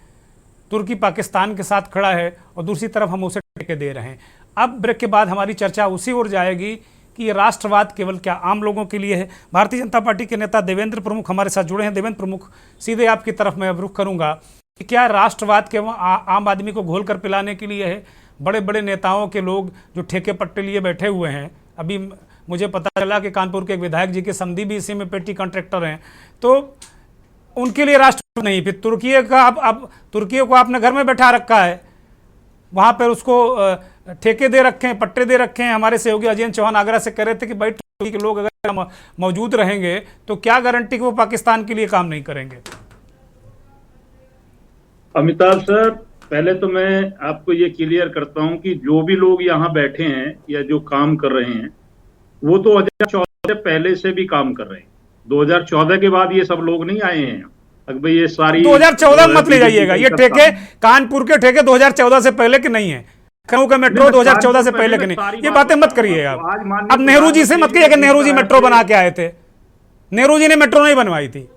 तुर्की पाकिस्तान के साथ खड़ा है, और दूसरी तरफ हम उसे ठेके दे रहे हैं। अब ब्रेक के बाद हमारी चर्चा उसी ओर जाएगी कि ये राष्ट्रवाद केवल क्या आम लोगों के लिए है। भारतीय जनता पार्टी के नेता देवेंद्र प्रमुख हमारे साथ जुड़े हैं। देवेंद्र प्रमुख, सीधे आपकी तरफ मैं अब रुख करूंगा कि क्या राष्ट्रवाद के आम आदमी को घोल कर पिलाने के लिए है? बड़े बड़े नेताओं के लोग जो ठेके पट्टे लिए बैठे हुए हैं, अभी मुझे पता चला कि कानपुर के एक विधायक जी के समधी भी इसी में पेटी कॉन्ट्रैक्टर हैं, तो उनके लिए राष्ट्रवाद नहीं। फिर तुर्की का अब तुर्की को आपने घर में बैठा रखा है, वहां पर उसको ठेके दे रखे हैं, पट्टे दे रखे हैं। हमारे सहयोगी अजय चौहान आगरा से कह रहे थे कि भाई तुर्की के लोग अगर मौजूद रहेंगे तो क्या गारंटी कि वो पाकिस्तान के लिए काम नहीं करेंगे? अमिताभ सर, पहले तो मैं आपको ये क्लियर करता हूं कि जो भी लोग यहाँ बैठे हैं या जो काम कर रहे हैं वो 2014 से पहले से भी काम कर रहे हैं। 2014 के बाद ये सब लोग नहीं आए हैं। अगर भाई ये सारी 2014 मत ले जाइएगा, ये ठेके कानपुर के ठेके 2014 से पहले के नहीं है। लखनऊ का मेट्रो 2014 से पहले के नहीं, ये बातें मत करिए आप। अब नेहरू जी से मत कहिए कि नेहरू जी मेट्रो बना के आए थे। नेहरू जी ने मेट्रो नहीं बनवाई थी।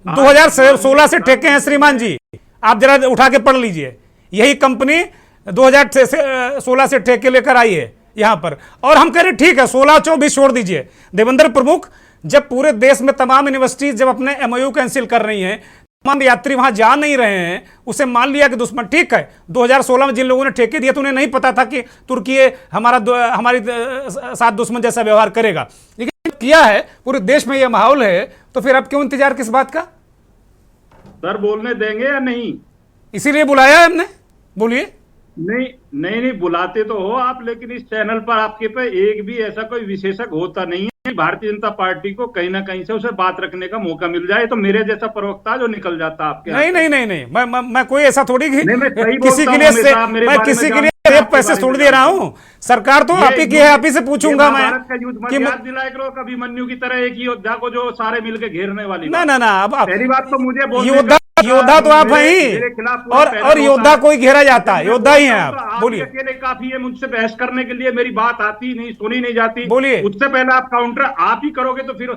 2016 से ठेके हैं श्रीमान जी, आप जरा उठा के पढ़ लीजिए। यही कंपनी 2016 से ठेके लेकर आई है यहां पर, और हम कह रहे ठीक है 16-24 छोड़ दीजिए। देवेंद्र प्रमुख, जब पूरे देश में तमाम यूनिवर्सिटीज जब अपने MOU कैंसिल कर रही हैं, तमाम यात्री वहां जा नहीं रहे हैं, उसे मान लिया कि दुश्मन ठीक है। 2016 में जिन लोगों ने ठेके दिए तो उन्हें नहीं पता था कि तुर्की हमारी साथ दुश्मन जैसा व्यवहार करेगा, लेकिन किया है। पूरे देश में यह माहौल है, तो फिर अब क्यों इंतजार किस बात का? सर बोलने देंगे या नहीं? इसीलिए बुलाया है हमने, बोलिए। नहीं बुलाते तो हो आप, लेकिन इस चैनल पर आपके पे एक भी ऐसा कोई विशेषज्ञ होता नहीं है। भारतीय जनता पार्टी को कहीं ना कहीं से उसे बात रखने का मौका मिल जाए तो मेरे जैसा प्रवक्ता जो निकल जाता आपके। नहीं, मैं कोई ऐसा थोड़ी किसी के लिए मैं किसी के लिए पैसे छोड़ दे रहा हूँ। सरकार तो आप ही की है, आप ही से पूछूंगा मैं कि दिलाए करो कभी मन्यु की तरह एक योद्धा को जो सारे मिलकर घेरने वाली। ना अब पहली बात तो मुझे योद्धा तो आप हैं ही, और योद्धा कोई घेरा जाता है, योद्धा ही हैं आप। बोलिए। अकेले काफी है मुझसे बहस करने के लिए, मेरी बात आती नहीं, सुनी नहीं जाती। बोलिए। उससे पहले आप काउंटर आप ही करोगे तो फिर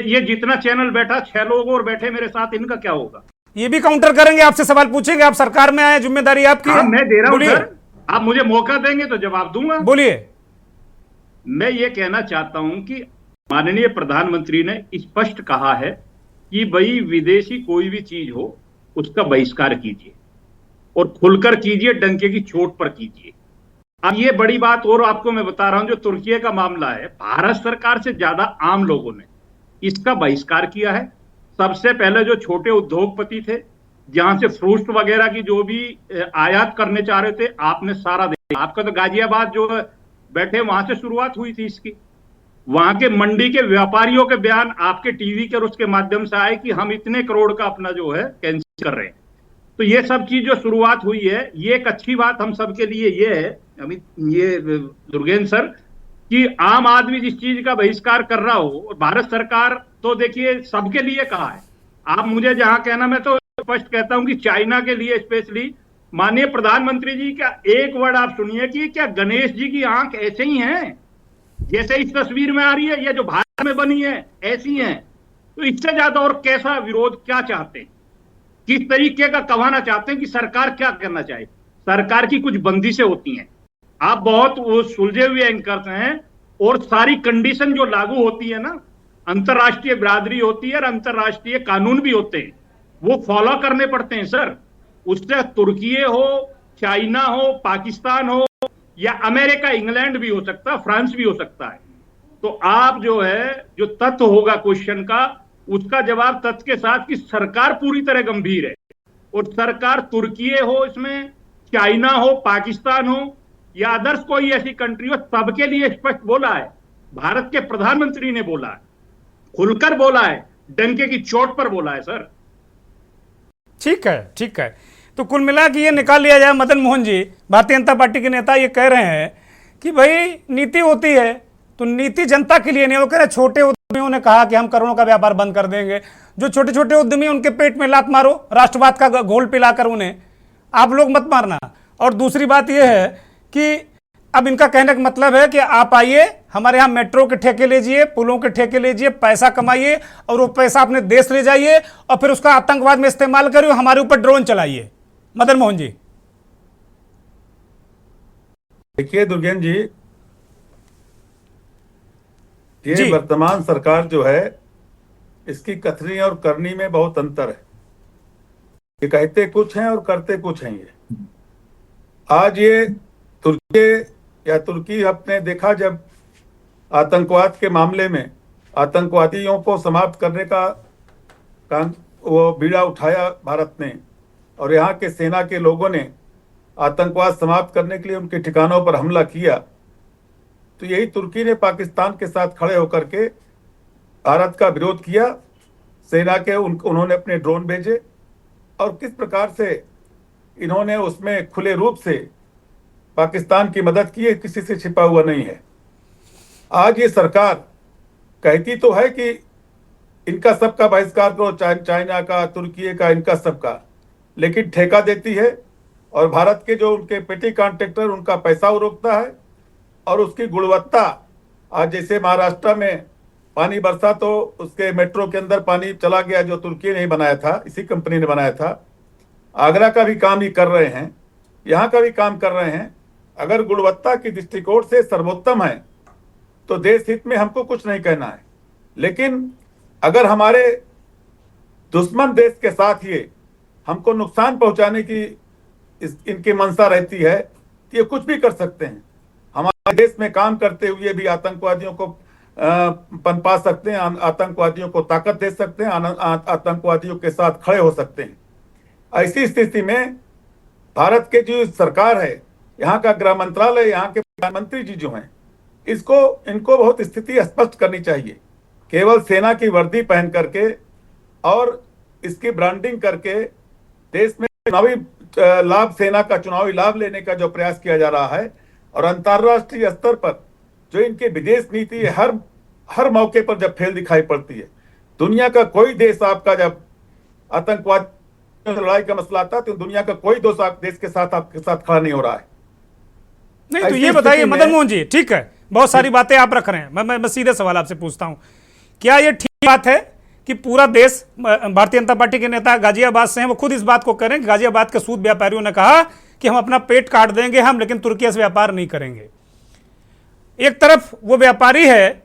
ये जितना चैनल बैठा 6 लोग और बैठे मेरे साथ, इनका क्या होगा? ये भी काउंटर करेंगे, आपसे सवाल पूछेंगे। आप सरकार में आए, जिम्मेदारी आपकी है। मैं दे रहा हूं सर, आप मुझे मौका देंगे तो जवाब दूंगा। बोलिए। मैं ये कहना चाहता हूं कि माननीय प्रधानमंत्री ने स्पष्ट कहा है कि भाई विदेशी कोई भी चीज हो उसका बहिष्कार कीजिए और खुलकर कीजिए, डंके की चोट पर कीजिए। अब ये बड़ी बात और आपको मैं बता रहा हूं, जो तुर्की का मामला है, भारत सरकार से ज्यादा आम लोगों ने इसका बहिष्कार किया है। सबसे पहले जो छोटे उद्योगपति थे, जहां से फ्रूट्स वगैरह की जो भी आयात करने चाह रहे थे, आपने सारा देखा। आपका तो गाजियाबाद जो बैठे वहां से शुरुआत हुई थी इसकी। वहां के मंडी के व्यापारियों के बयान आपके टीवी के और उसके माध्यम से आए कि हम इतने करोड़ का अपना जो है कैंसिल कर रहे हैं। तो ये सब चीज जो शुरुआत हुई है, ये एक अच्छी बात हम सबके लिए ये है अमित, ये दुर्गेंद्र सर, कि आम आदमी जिस चीज का बहिष्कार कर रहा हो, और भारत सरकार तो देखिए सबके लिए कहा है। आप मुझे जहां कहना, मैं तो स्पष्ट कहता हूं कि चाइना के लिए स्पेशली माननीय प्रधानमंत्री जी का एक वर्ड आप सुनिए कि क्या गणेश जी की आंख ऐसे ही हैं जैसे इस तस्वीर में आ रही है, या जो भारत में बनी है ऐसी हैं? तो इससे ज्यादा और कैसा विरोध क्या चाहते हैं? किस तरीके का कहना चाहते हैं कि सरकार क्या करना चाहे? सरकार की कुछ बंदिशें होती हैं, आप बहुत वो सुलझे हुए एंकर हैं, और सारी कंडीशन जो लागू होती है ना, अंतरराष्ट्रीय बिरादरी होती है और अंतरराष्ट्रीय कानून भी होते हैं, वो फॉलो करने पड़ते हैं सर। उससे तुर्की हो, चाइना हो, पाकिस्तान हो, या अमेरिका, इंग्लैंड भी हो सकता है, फ्रांस भी हो सकता है। तो आप जो है, जो तथ्य होगा क्वेश्चन का, उसका जवाब तथ्य के साथ कि सरकार पूरी तरह गंभीर है, और सरकार तुर्की हो, इसमें चाइना हो, पाकिस्तान हो, या अदर्स कोई ऐसी कंट्री हो, सबके लिए स्पष्ट बोला है। भारत के प्रधानमंत्री ने बोला है, खुलकर बोला है, डंके की चोट पर बोला है सर। ठीक है। तो कुल मिला के ये निकाल लिया जाए, मदन मोहन जी, भारतीय जनता पार्टी के नेता ये कह रहे हैं कि भाई नीति होती है तो नीति जनता के लिए नहीं। वो कह रहे छोटे उद्यमियों ने कहा कि हम करोड़ों का व्यापार बंद कर देंगे। जो छोटे छोटे उद्यमी उनके पेट में लात मारो, राष्ट्रवाद का घोल पिलाकर उन्हें, आप लोग मत मारना। और दूसरी बात यह है कि अब इनका कहने का मतलब है कि आप आइए हमारे यहाँ मेट्रो के ठेके लीजिए, पुलों के ठेके लीजिए, पैसा कमाइए और वो पैसा अपने देश ले जाइए और फिर उसका आतंकवाद में इस्तेमाल करिए, हमारे ऊपर ड्रोन चलाइए। मदन मोहन जी देखिए दुर्गेन जी, ये जी। वर्तमान सरकार जो है इसकी कथनी और करनी में बहुत अंतर है। ये कहते कुछ हैं और करते कुछ हैं। ये आज ये तुर्की आपने देखा जब आतंकवाद के मामले में आतंकवादियों को समाप्त करने का वो बीड़ा उठाया भारत ने, और यहाँ के सेना के लोगों ने आतंकवाद समाप्त करने के लिए उनके ठिकानों पर हमला किया, तो यही तुर्की ने पाकिस्तान के साथ खड़े होकर के भारत का विरोध किया। सेना के उन्होंने अपने ड्रोन भेजे और किस प्रकार से इन्होंने उसमें खुले रूप से पाकिस्तान की मदद की है, किसी से छिपा हुआ नहीं है। आज ये सरकार कहती तो है कि इनका सबका बहिष्कार करो, चाइना का, तुर्की का, इनका सबका, लेकिन ठेका देती है और भारत के जो उनके पेटी कॉन्ट्रैक्टर उनका पैसा वो रोकता है और उसकी गुणवत्ता। आज जैसे महाराष्ट्र में पानी बरसा तो उसके मेट्रो के अंदर पानी चला गया जो तुर्की ने ही बनाया था, इसी कंपनी ने बनाया था। आगरा का भी काम ही कर रहे हैं, यहाँ का भी काम कर रहे हैं। अगर गुणवत्ता की दृष्टिकोण से सर्वोत्तम है तो देश हित में हमको कुछ नहीं कहना है, लेकिन अगर हमारे दुश्मन देश के साथ ये हमको नुकसान पहुंचाने की इनकी मंशा रहती है तो ये कुछ भी कर सकते हैं। हमारे देश में काम करते हुए भी आतंकवादियों को पनपा सकते हैं, आतंकवादियों को ताकत दे सकते हैं, आतंकवादियों के साथ खड़े हो सकते हैं। ऐसी स्थिति में भारत के जो सरकार है, यहाँ का गृह मंत्रालय, यहाँ के प्रधानमंत्री जी जो हैं, इनको बहुत स्थिति स्पष्ट करनी चाहिए। केवल सेना की वर्दी पहन करके और इसकी ब्रांडिंग करके देश में चुनावी लाभ, सेना का चुनावी लाभ लेने का जो प्रयास किया जा रहा है, और अंतर्राष्ट्रीय स्तर पर जो इनकी विदेश नीति हर मौके पर जब फेल दिखाई पड़ती है। दुनिया का कोई देश आपका जब आतंकवाद लड़ाई का मसला आता है तो दुनिया का कोई देश के साथ आपके साथ खड़ा नहीं हो रहा है। नहीं तो ये बताइए मदन मोहन जी, ठीक है, बहुत सारी बातें आप रख रहे हैं, मैं सीधे सवाल आपसे पूछता हूं, क्या ये ठीक बात है कि पूरा देश, भारतीय जनता पार्टी के नेता गाजियाबाद से हैं, वो खुद इस बात को कह रहे हैं कि गाजियाबाद के सूद व्यापारियों ने कहा कि हम अपना पेट काट देंगे हम, लेकिन तुर्की से व्यापार नहीं करेंगे। एक तरफ वो व्यापारी है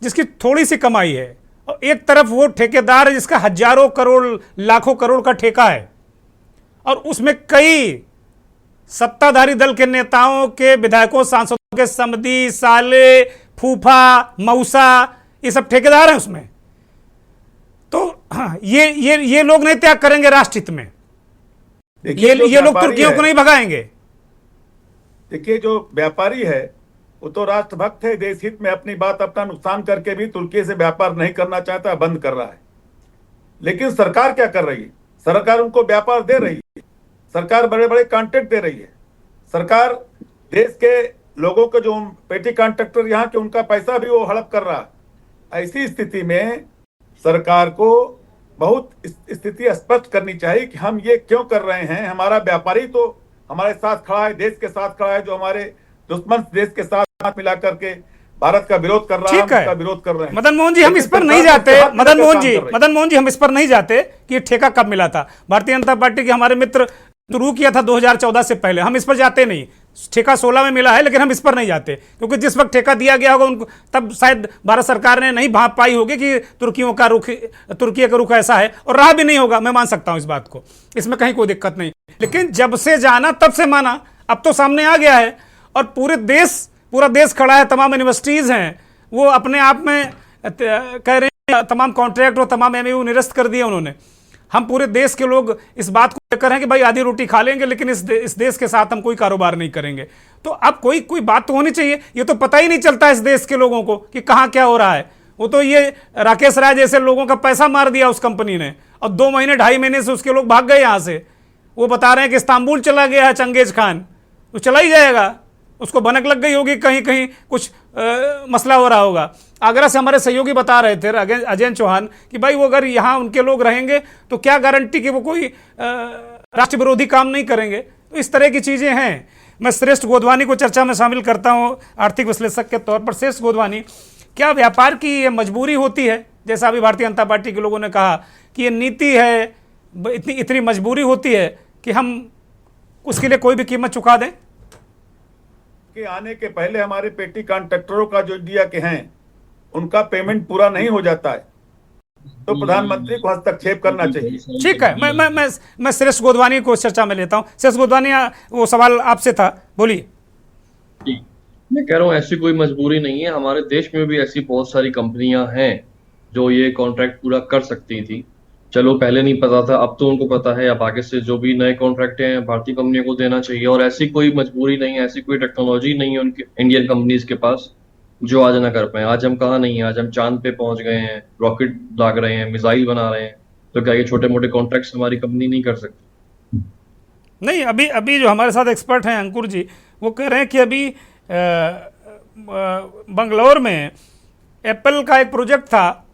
जिसकी थोड़ी सी कमाई है और एक तरफ वो ठेकेदार है जिसका हजारों करोड़, लाखों करोड़ का ठेका है, और उसमें कई सत्ताधारी दल के नेताओं के, विधायकों, सांसदों के समधी, साले, फूफा, मौसा, ये सब ठेकेदार हैं उसमें। तो ये लोग नहीं त्याग करेंगे राष्ट्र हित में, ये लोग तुर्कियों को नहीं भगाएंगे। देखिए, जो व्यापारी है वो तो राष्ट्रभक्त है, देश हित में अपनी बात, अपना नुकसान करके भी तुर्की से व्यापार नहीं करना चाहता, बंद कर रहा है। लेकिन सरकार क्या कर रही है? सरकार उनको व्यापार दे रही है, सरकार बड़े बड़े कॉन्ट्रैक्ट दे रही है, सरकार देश के लोगों को जो पेटी कॉन्ट्रैक्टर यहाँ के, उनका पैसा भी वो हड़प कर रहा है। ऐसी स्थिति में सरकार को बहुत स्थिति स्पष्ट करनी चाहिए कि हम ये क्यों कर रहे हैं। हमारा व्यापारी तो हमारे साथ खड़ा है, देश के साथ खड़ा है, जो हमारे दुश्मन देश के साथ हाथ मिला करके भारत का विरोध कर रहा है, उसका विरोध कर रहे हैं। मदन मोहन जी, हम इस पर नहीं जाते, मदन मोहन जी हम इस पर नहीं जाते कि ठेका कब मिला था। भारतीय जनता पार्टी के हमारे मित्र शुरू किया था 2014 से पहले, हम इस पर जाते नहीं। ठेका 16 में मिला है, लेकिन हम इस पर नहीं जाते, क्योंकि जिस वक्त ठेका दिया गया होगा उनको, तब शायद भारत सरकार ने नहीं भांप पाई होगी कि तुर्की का रुख ऐसा है, और रहा भी नहीं होगा, मैं मान सकता हूं इस बात को, इसमें कहीं कोई दिक्कत नहीं। लेकिन जब से जाना तब से माना, अब तो सामने आ गया है और पूरा देश खड़ा है, तमाम यूनिवर्सिटीज हैं, वो अपने आप में कह रहे हैं, तमाम कॉन्ट्रैक्ट और तमाम MOU निरस्त कर दिए उन्होंने। हम पूरे देश के लोग इस बात को लेकर हैं कि भाई आधी रोटी खा लेंगे, लेकिन इस देश के साथ हम कोई कारोबार नहीं करेंगे। तो अब कोई बात तो होनी चाहिए। ये तो पता ही नहीं चलता इस देश के लोगों को कि कहाँ क्या हो रहा है। वो तो ये राकेश राय जैसे लोगों का पैसा मार दिया उस कंपनी ने, और 2 महीने 2.5 महीने से उसके लोग भाग गए यहाँ से, वो बता रहे हैं कि इस्तांबुल चला गया है चंगेज खान, तो चला ही जाएगा, उसको भनक लग गई होगी, कहीं कहीं कुछ मसला हो रहा होगा। आगरा से हमारे सहयोगी बता रहे थे अजय चौहान कि भाई वो अगर यहाँ उनके लोग रहेंगे तो क्या गारंटी कि वो कोई राष्ट्र विरोधी काम नहीं करेंगे। तो इस तरह की चीज़ें हैं। मैं श्रेष्ठ गोदवानी को चर्चा में शामिल करता हूँ आर्थिक विश्लेषक के तौर पर। श्रेष्ठ गोदवानी, क्या व्यापार की ये मजबूरी होती है, जैसा अभी भारतीय जनता पार्टी के लोगों ने कहा कि ये नीति है, इतनी मजबूरी होती है कि हम उसके लिए कोई भी कीमत चुका दें? के आने के पहले हमारे पेटी कॉन्ट्रैक्टरों का जो इंडिया के हैं उनका पेमेंट पूरा नहीं हो जाता है, तो प्रधानमंत्री को हस्तक्षेप करना चाहिए। ठीक है, मैं श्रेष्ठ गोदवानी को चर्चा में लेता हूं। श्रेष्ठ गोदवानी, वो सवाल आपसे था, बोलिए। मैं कह रहा हूँ ऐसी कोई मजबूरी नहीं है, हमारे देश में भी ऐसी बहुत सारी कंपनियां हैं जो ये कॉन्ट्रैक्ट पूरा कर सकती थी। चलो पहले नहीं पता था, अब तो उनको पता है। अब आगे से जो भी नए कॉन्ट्रैक्ट हैं भारतीय कंपनियों को देना चाहिए। और ऐसी कोई मजबूरी नहीं है, ऐसी कोई टेक्नोलॉजी नहीं है उनकी इंडियन कंपनीज के पास जो आज ना कर पाए। आज हम कहाँ नहीं है, आज हम चांद पे पहुंच गए हैं, रॉकेट लाग रहे हैं, मिसाइल बना रहे हैं। तो क्या ये छोटे मोटे कॉन्ट्रैक्ट्स हमारी कंपनी नहीं कर सकती? नहीं, अभी जो हमारे साथ एक्सपर्ट हैं अंकुर जी, वो कह रहे हैं कि अभी बंगलौर में एप्पल का एक प्रोजेक्ट था,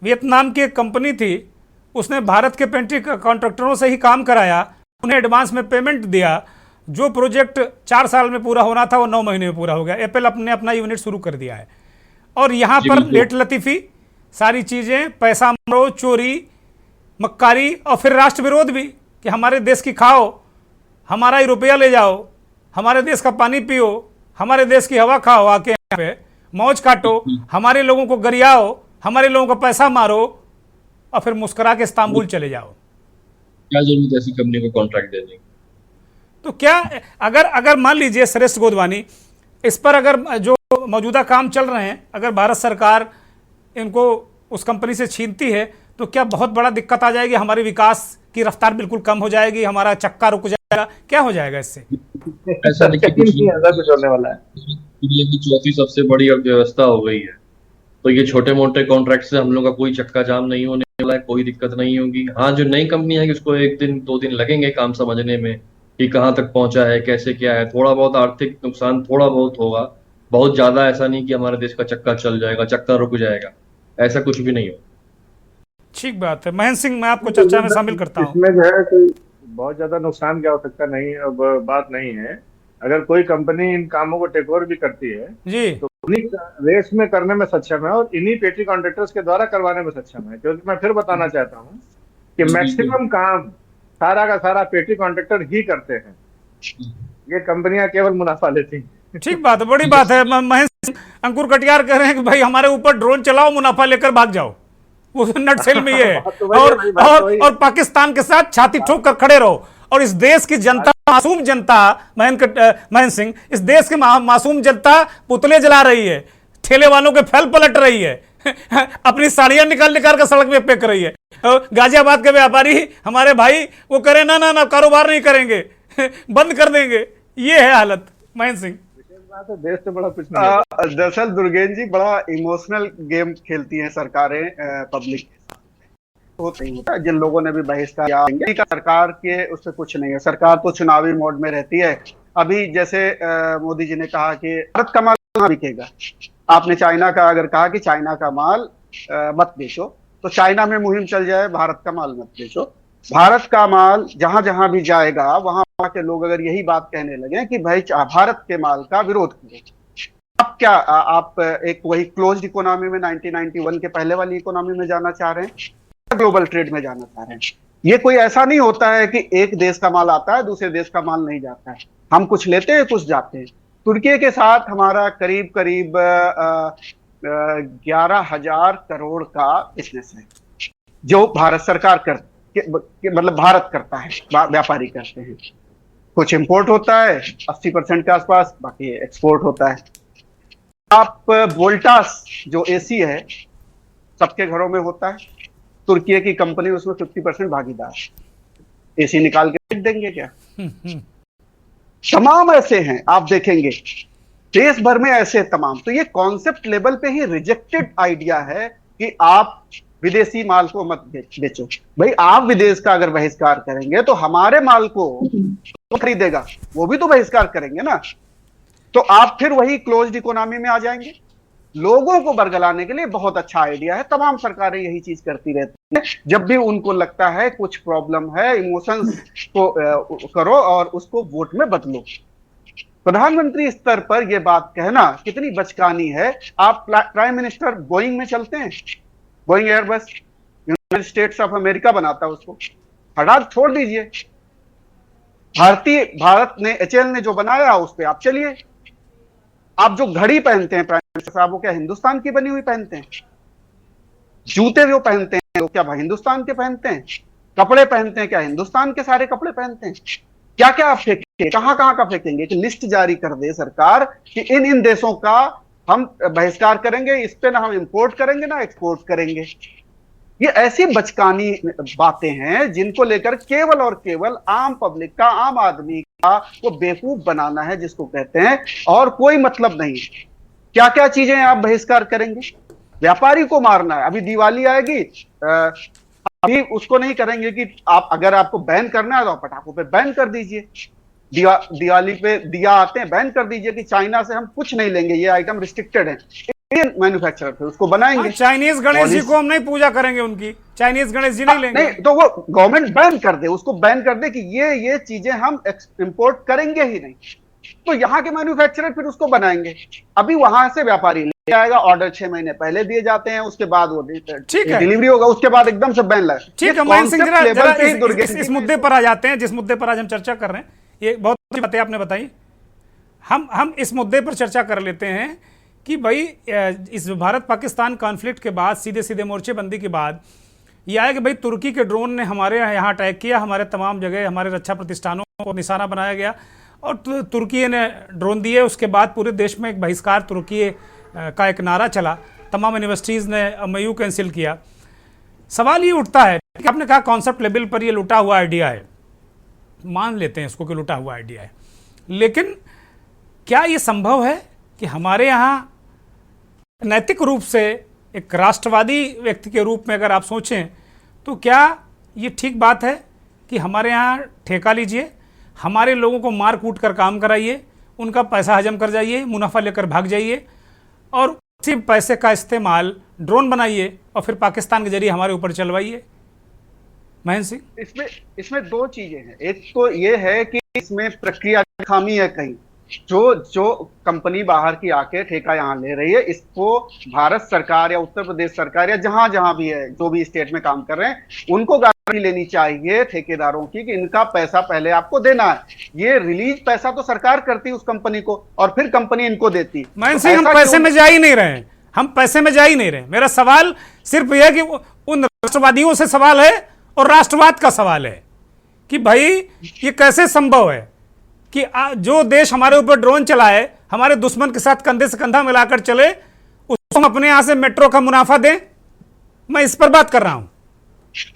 वियतनाम की एक कंपनी थी, उसने भारत के पेंट्री कॉन्ट्रैक्टरों से ही काम कराया, उन्हें एडवांस में पेमेंट दिया। जो प्रोजेक्ट 4 साल में पूरा होना था वो 9 महीने में पूरा हो गया। एप्पल ने अपना यूनिट शुरू कर दिया है। और यहाँ पर लेट लतीफ़ी सारी चीज़ें, पैसा मारो, चोरी, मक्कारी, और फिर राष्ट्र विरोध भी कि हमारे देश की खाओ, हमारा ही रुपया ले जाओ, हमारे देश का पानी पियो, हमारे देश की हवा खाओ, आके यहाँ पे मौज काटो, हमारे लोगों को गरियाओ, हमारे लोगों को पैसा मारो, और फिर मुस्कुरा के इस्तांबुल चले जाओ। क्या जरूरत है ऐसी कंपनी को कॉन्ट्रैक्ट देने की? तो क्या अगर मान लीजिए श्रेष्ठ गोदवानी, इस पर अगर जो मौजूदा काम चल रहे हैं, अगर भारत सरकार इनको उस कंपनी से छीनती है तो क्या बहुत बड़ा दिक्कत आ जाएगी? हमारे विकास की रफ्तार बिल्कुल कम हो जाएगी, हमारा चक्का रुक जाएगा, क्या हो जाएगा इससे? ऐसा कुछ होने वाला है। दुनिया की चौथी सबसे बड़ी अर्थव्यवस्था हो गई है, तो ये छोटे मोटे कॉन्ट्रैक्ट से हम लोग का कोई चक्का जाम नहीं होने वाला है, कोई दिक्कत नहीं होगी। हाँ, जो नई कंपनी है उसको 1 दिन 2 दिन लगेंगे काम समझने में कि कहाँ तक पहुंचा है, कैसे क्या है। थोड़ा बहुत आर्थिक नुकसान थोड़ा बहुत होगा, बहुत ज्यादा ऐसा नहीं कि हमारे देश का चक्का चल जाएगा, चक्का रुक जाएगा, ऐसा कुछ भी नहीं हो। ठीक बात है। महेंद्र सिंह, मैं आपको चर्चा में शामिल करता हूँ। इसमें जो है कोई बहुत ज्यादा नुकसान की आवश्यकता नहीं, अब बात नहीं है। अगर कोई कंपनी इन कामों को टेक ओवर भी करती है जी, तो उन्हीं रेस में करने में सक्षम है और इन्हीं पेटी कॉन्ट्रैक्टर्स के द्वारा करवाने में सक्षम है। क्योंकि मैं फिर बताना चाहता हूँ कि मैक्सिमम काम सारा का सारा पेटी कॉन्ट्रैक्टर ही करते हैं, ये कंपनियां केवल मुनाफा लेती हैं। ठीक बात है, बड़ी बात है। महेंद्र अंकुर कटियार कह रहे हैं कि भाई हमारे ऊपर ड्रोन चलाओ, मुनाफा लेकर भाग जाओ, वो नटसेल में ये है। और पाकिस्तान के साथ छाती ठोक कर खड़े रहो। और इस देश की जनता, मासूम जनता, महेंद्र सिंह, इस देश की मासूम जनता पुतले जला रही है, ठेले वालों के फैल पलट रही है, अपनी साड़ियां निकाल कर सड़क पे फेंक रही है। गाजियाबाद के व्यापारी हमारे भाई वो करे ना कारोबार नहीं करेंगे, बंद कर देंगे, ये है हालत। महेंद्र सिंह, देश से बड़ा कुछ नहीं। दरअसल दुर्गेन जी, बड़ा इमोशनल गेम खेलती हैं सरकारें पब्लिक होता ही होता है। जिन लोगों ने भी बहिष्कार किया, सरकार के उससे कुछ नहीं है, सरकार तो चुनावी मोड में रहती है। अभी जैसे मोदी जी ने कहा कि भारत का माल कहाँ बिकेगा, आपने चाइना का अगर कहा कि चाइना का माल मत बेचो, तो चाइना में मुहिम चल जाए भारत का माल मत बेचो। भारत का माल जहां जहां भी जाएगा वहां के लोग अगर यही बात कहने लगे कि भाई भारत के माल का विरोध करो, अब क्या आप एक वही क्लोज्ड इकोनॉमी में 1991 के पहले वाली इकोनॉमी में जाना चाह रहे हैं, ग्लोबल ट्रेड में जाना चाह रहे हैं? ये कोई ऐसा नहीं होता है कि एक देश का माल आता है दूसरे देश का माल नहीं जाता है, हम कुछ लेते हैं कुछ जाते हैं। तुर्की के साथ हमारा करीब 11,000 करोड़ का बिजनेस है जो भारत सरकार मतलब भारत करता है, व्यापारी करते हैं। कुछ इंपोर्ट होता है 80% के आसपास, बाकी एक्सपोर्ट होता है। आप वोल्टास जो एसी है सबके घरों में होता है, तुर्की की कंपनी उसमें 50% भागीदार, एसी निकाल के बेच देंगे क्या? तमाम ऐसे हैं, आप देखेंगे देश भर में ऐसे तमाम। तो ये कॉन्सेप्ट लेवल पे ही रिजेक्टेड आइडिया है कि आप विदेशी माल को मत बेचो। भाई आप विदेश का अगर बहिष्कार करेंगे तो हमारे माल को तो खरीदेगा, वो भी तो बहिष्कार करेंगे ना। तो आप फिर वही क्लोज्ड इकोनॉमी में आ जाएंगे। लोगों को बरगलाने के लिए बहुत अच्छा आइडिया है, तमाम सरकारें यही चीज करती रहती हैं। जब भी उनको लगता है कुछ प्रॉब्लम है, इमोशंस को करो और उसको वोट में बदलो। प्रधानमंत्री स्तर पर यह बात कहना कितनी बचकानी है। आप प्राइम मिनिस्टर बोइंग में चलते हैं, Boeing Airbus United states of America बनाता है, उसको हटा छोड़ दीजिए। भारत ने एचएएल ने जो बनाया उस पर आप चलिए। आप जो घड़ी पहनते हैं प्राइम मिनिस्टर साहब, वो क्या हिंदुस्तान की बनी हुई पहनते हैं? जूते जो पहनते हैं वो क्या हिंदुस्तान के पहनते हैं? कपड़े पहनते हैं क्या हिंदुस्तान के सारे कपड़े पहनते हैं? क्या क्या आप फेंकेंगे, कहां कहां का फेंकेंगे? एक लिस्ट जारी कर दे सरकार कि इन इन देशों का हम बहिष्कार करेंगे, इस पे ना हम इंपोर्ट करेंगे ना एक्सपोर्ट करेंगे। ये ऐसी बचकानी बातें हैं जिनको लेकर केवल और केवल आम पब्लिक का, आम आदमी का वो बेवकूफ बनाना है जिसको कहते हैं, और कोई मतलब नहीं। क्या क्या चीजें आप बहिष्कार करेंगे? व्यापारी को मारना है। अभी दिवाली आएगी, अभी उसको नहीं करेंगे कि आप अगर आपको बैन करना है तो आप पटाखों पे बैन कर दीजिए। दिवाली पे दिया आते हैं, बैन कर दीजिए कि चाइना से हम कुछ नहीं लेंगे, ये आइटम रिस्ट्रिक्टेड है। इंडियन मैन्युफैक्चरर थे उसको बनाएंगे। चाइनीज गणेश जी को हम नहीं पूजा करेंगे, उनकी चाइनीज गणेश जी नहीं लेंगे। नहीं तो वो गवर्नमेंट बैन कर दे, उसको बैन कर दे कि ये चीजें हम इंपोर्ट करेंगे ही नहीं। तो यहाँ के मैन्युफैक्चरर फिर उसको बनाएंगे। अभी वहां से व्यापारी ले आएगा, ऑर्डर 6 महीने पहले दिए जाते हैं, उसके बाद वो डिलीवरी होगा, उसके बाद एकदम से बैन लगा। ठीक है महेंद्र सिंह, जरा इस मुद्दे पर आ जाते हैं जिस मुद्दे पर आज हम चर्चा कर रहे हैं। ये बहुत अच्छी बातें आपने बताई। हम इस मुद्दे पर चर्चा कर लेते हैं कि भाई इस भारत पाकिस्तान कॉन्फ्लिक्ट के बाद, सीधे सीधे मोर्चेबंदी के बाद ये आया कि भाई तुर्की के ड्रोन ने हमारे यहाँ अटैक किया, हमारे तमाम जगह हमारे रक्षा प्रतिष्ठानों को निशाना बनाया गया और तुर्की ने ड्रोन दिए। उसके बाद पूरे देश में एक बहिष्कार तुर्की का एक नारा चला, तमाम यूनिवर्सिटीज़ ने MOU कैंसिल किया। सवाल ये उठता है कि आपने कहा कॉन्सेप्ट लेवल पर ये लुटा हुआ आइडिया है, मान लेते हैं इसको कि लुटा हुआ आइडिया है, लेकिन क्या ये संभव है कि हमारे यहाँ नैतिक रूप से एक राष्ट्रवादी व्यक्ति के रूप में अगर आप सोचें तो क्या ये ठीक बात है कि हमारे यहाँ ठेका लीजिए, हमारे लोगों को मार कूट कर काम कराइए, उनका पैसा हजम कर जाइए, मुनाफा लेकर भाग जाइए और उसी पैसे का इस्तेमाल ड्रोन बनाइए और फिर पाकिस्तान के जरिए हमारे ऊपर चलवाइए? महेंद्र सिंह, इसमें दो चीजें हैं। एक तो ये है कि इसमें प्रक्रिया की खामी है कहीं। जो कंपनी बाहर की आके ठेका यहाँ ले रही है, इसको भारत सरकार या उत्तर प्रदेश सरकार या जहां जहां भी है, जो भी स्टेट में काम कर रहे हैं, उनको गारंटी लेनी चाहिए ठेकेदारों की कि इनका पैसा पहले आपको देना है। ये रिलीज पैसा तो सरकार करती है उस कंपनी को और फिर कंपनी इनको देती। महेंद्र सिंह, हम पैसे में जा ही नहीं रहे, हम पैसे में जा ही नहीं रहे। मेरा सवाल सिर्फ यह है कि उन राष्ट्रवादियों से सवाल है और राष्ट्रवाद का सवाल है कि भाई ये कैसे संभव है कि जो देश हमारे ऊपर ड्रोन चलाए, हमारे दुश्मन के साथ कंधे से कंधा मिलाकर चले, उसको हम अपने यहां से मेट्रो का मुनाफा दें? मैं इस पर बात कर रहा हूं।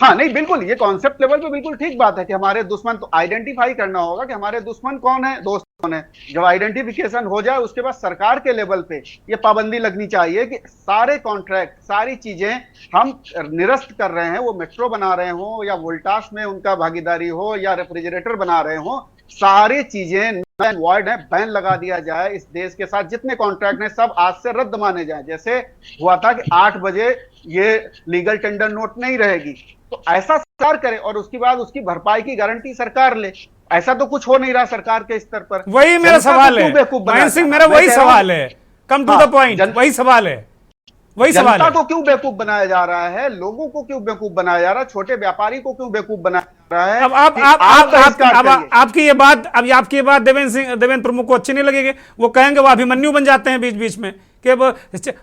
हाँ नहीं, बिल्कुल ये कॉन्सेप्ट लेवल पे बिल्कुल ठीक बात है कि हमारे दुश्मन, तो आइडेंटिफाई करना होगा कि हमारे दुश्मन कौन है, दोस्त कौन है। जब आइडेंटिफिकेशन हो जाए उसके बाद सरकार के लेवल पे ये पाबंदी लगनी चाहिए कि सारे कॉन्ट्रैक्ट, सारी चीजें हम निरस्त कर रहे हैं, वो मेट्रो बना रहे हो या वोल्टास में उनका भागीदारी हो या रेफ्रिजरेटर बना रहे हो, सारी चीजें वॉइड है, बैन लगा दिया जाए। इस देश के साथ जितने कॉन्ट्रैक्ट हैं सब आज से रद्द माने जाए। जैसे हुआ था कि 8 बजे ये लीगल टेंडर नोट नहीं रहेगी, तो ऐसा सरकार करे और उसके बाद उसकी भरपाई की गारंटी सरकार ले। ऐसा तो कुछ हो नहीं रहा सरकार के स्तर पर। वही मेरा सवाल है महेंद्र सिंह, मेरा वही सवाल है, कम टू द पॉइंट, वही सवाल है, वही सवाल है। जनता को क्यों बेवकूफ बनाया जा रहा है, लोगों को क्यों बेवकूफ बनाया जा रहा है, छोटे व्यापारी को क्यों बेवकूफ बनाया जा रहा है? अब आपकी ये बात, अब आपकी ये बात देवेंद्र प्रमुख को अच्छी नहीं लगेगी। वो कहेंगे, वो अभिमन्यु बन जाते हैं बीच बीच में कि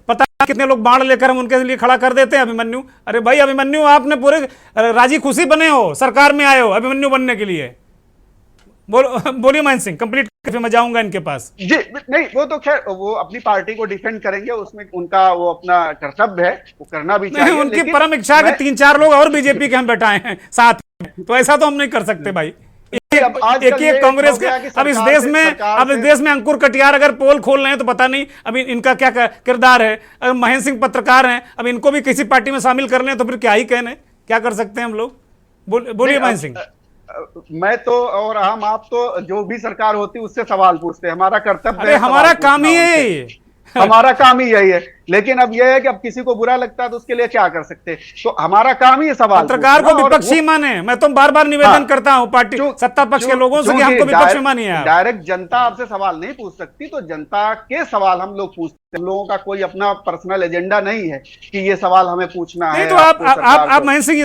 पता कितने लोग बाण लेकर हम उनके लिए खड़ा कर देते हैं अभिमन्यु। अरे भाई अभिमन्यु, आपने पूरे राजी खुशी बने हो, सरकार में आए हो अभिमन्यु बनने के लिए। बोलिए महेंद्र सिंह, कंप्लीट करके मैं जाऊंगा इनके पास। जी नहीं, वो तो खैर वो अपनी पार्टी को डिफेंड करेंगे, उसमें उनका वो अपना कर्तव्य है, वो करना भी चाहिए। उनकी परम इच्छा है कि 3-4 लोग और बीजेपी के हम बैठाए हैं साथ में, तो ऐसा तो हम नहीं कर सकते भाई, एक ही कांग्रेस के अब इस देश में अंकुर कटियार अगर पोल खोल रहे हैं तो पता नहीं अभी इनका क्या किरदार है। अगर महेंद्र सिंह पत्रकार हैं, अब इनको भी किसी पार्टी में शामिल कर लें तो फिर क्या ही कहने, क्या कर सकते हैं हम लोग। बोलिए महेंद्र सिंह। मैं तो और आप तो जो भी सरकार होती है उससे सवाल पूछते हैं, हमारा कर्तव्य अरे हमारा काम ही है हमारा काम ही यही है। लेकिन अब यह है कि अब किसी को बुरा लगता है तो उसके लिए क्या कर सकते हैं, तो हमारा काम ही सवाल पत्रकार को विपक्षी माने। मैं तो बार बार निवेदन करता हूं पार्टी सत्ता पक्ष के लोगों से कि हमको विपक्ष में मानिए। डायरेक्ट जनता आपसे सवाल नहीं पूछ सकती, तो जनता के सवाल हम लोग पूछते हैं। हम लोगों का कोई अपना पर्सनल एजेंडा नहीं है कि ये सवाल हमें पूछना है। तो आप महेंद्र सिंह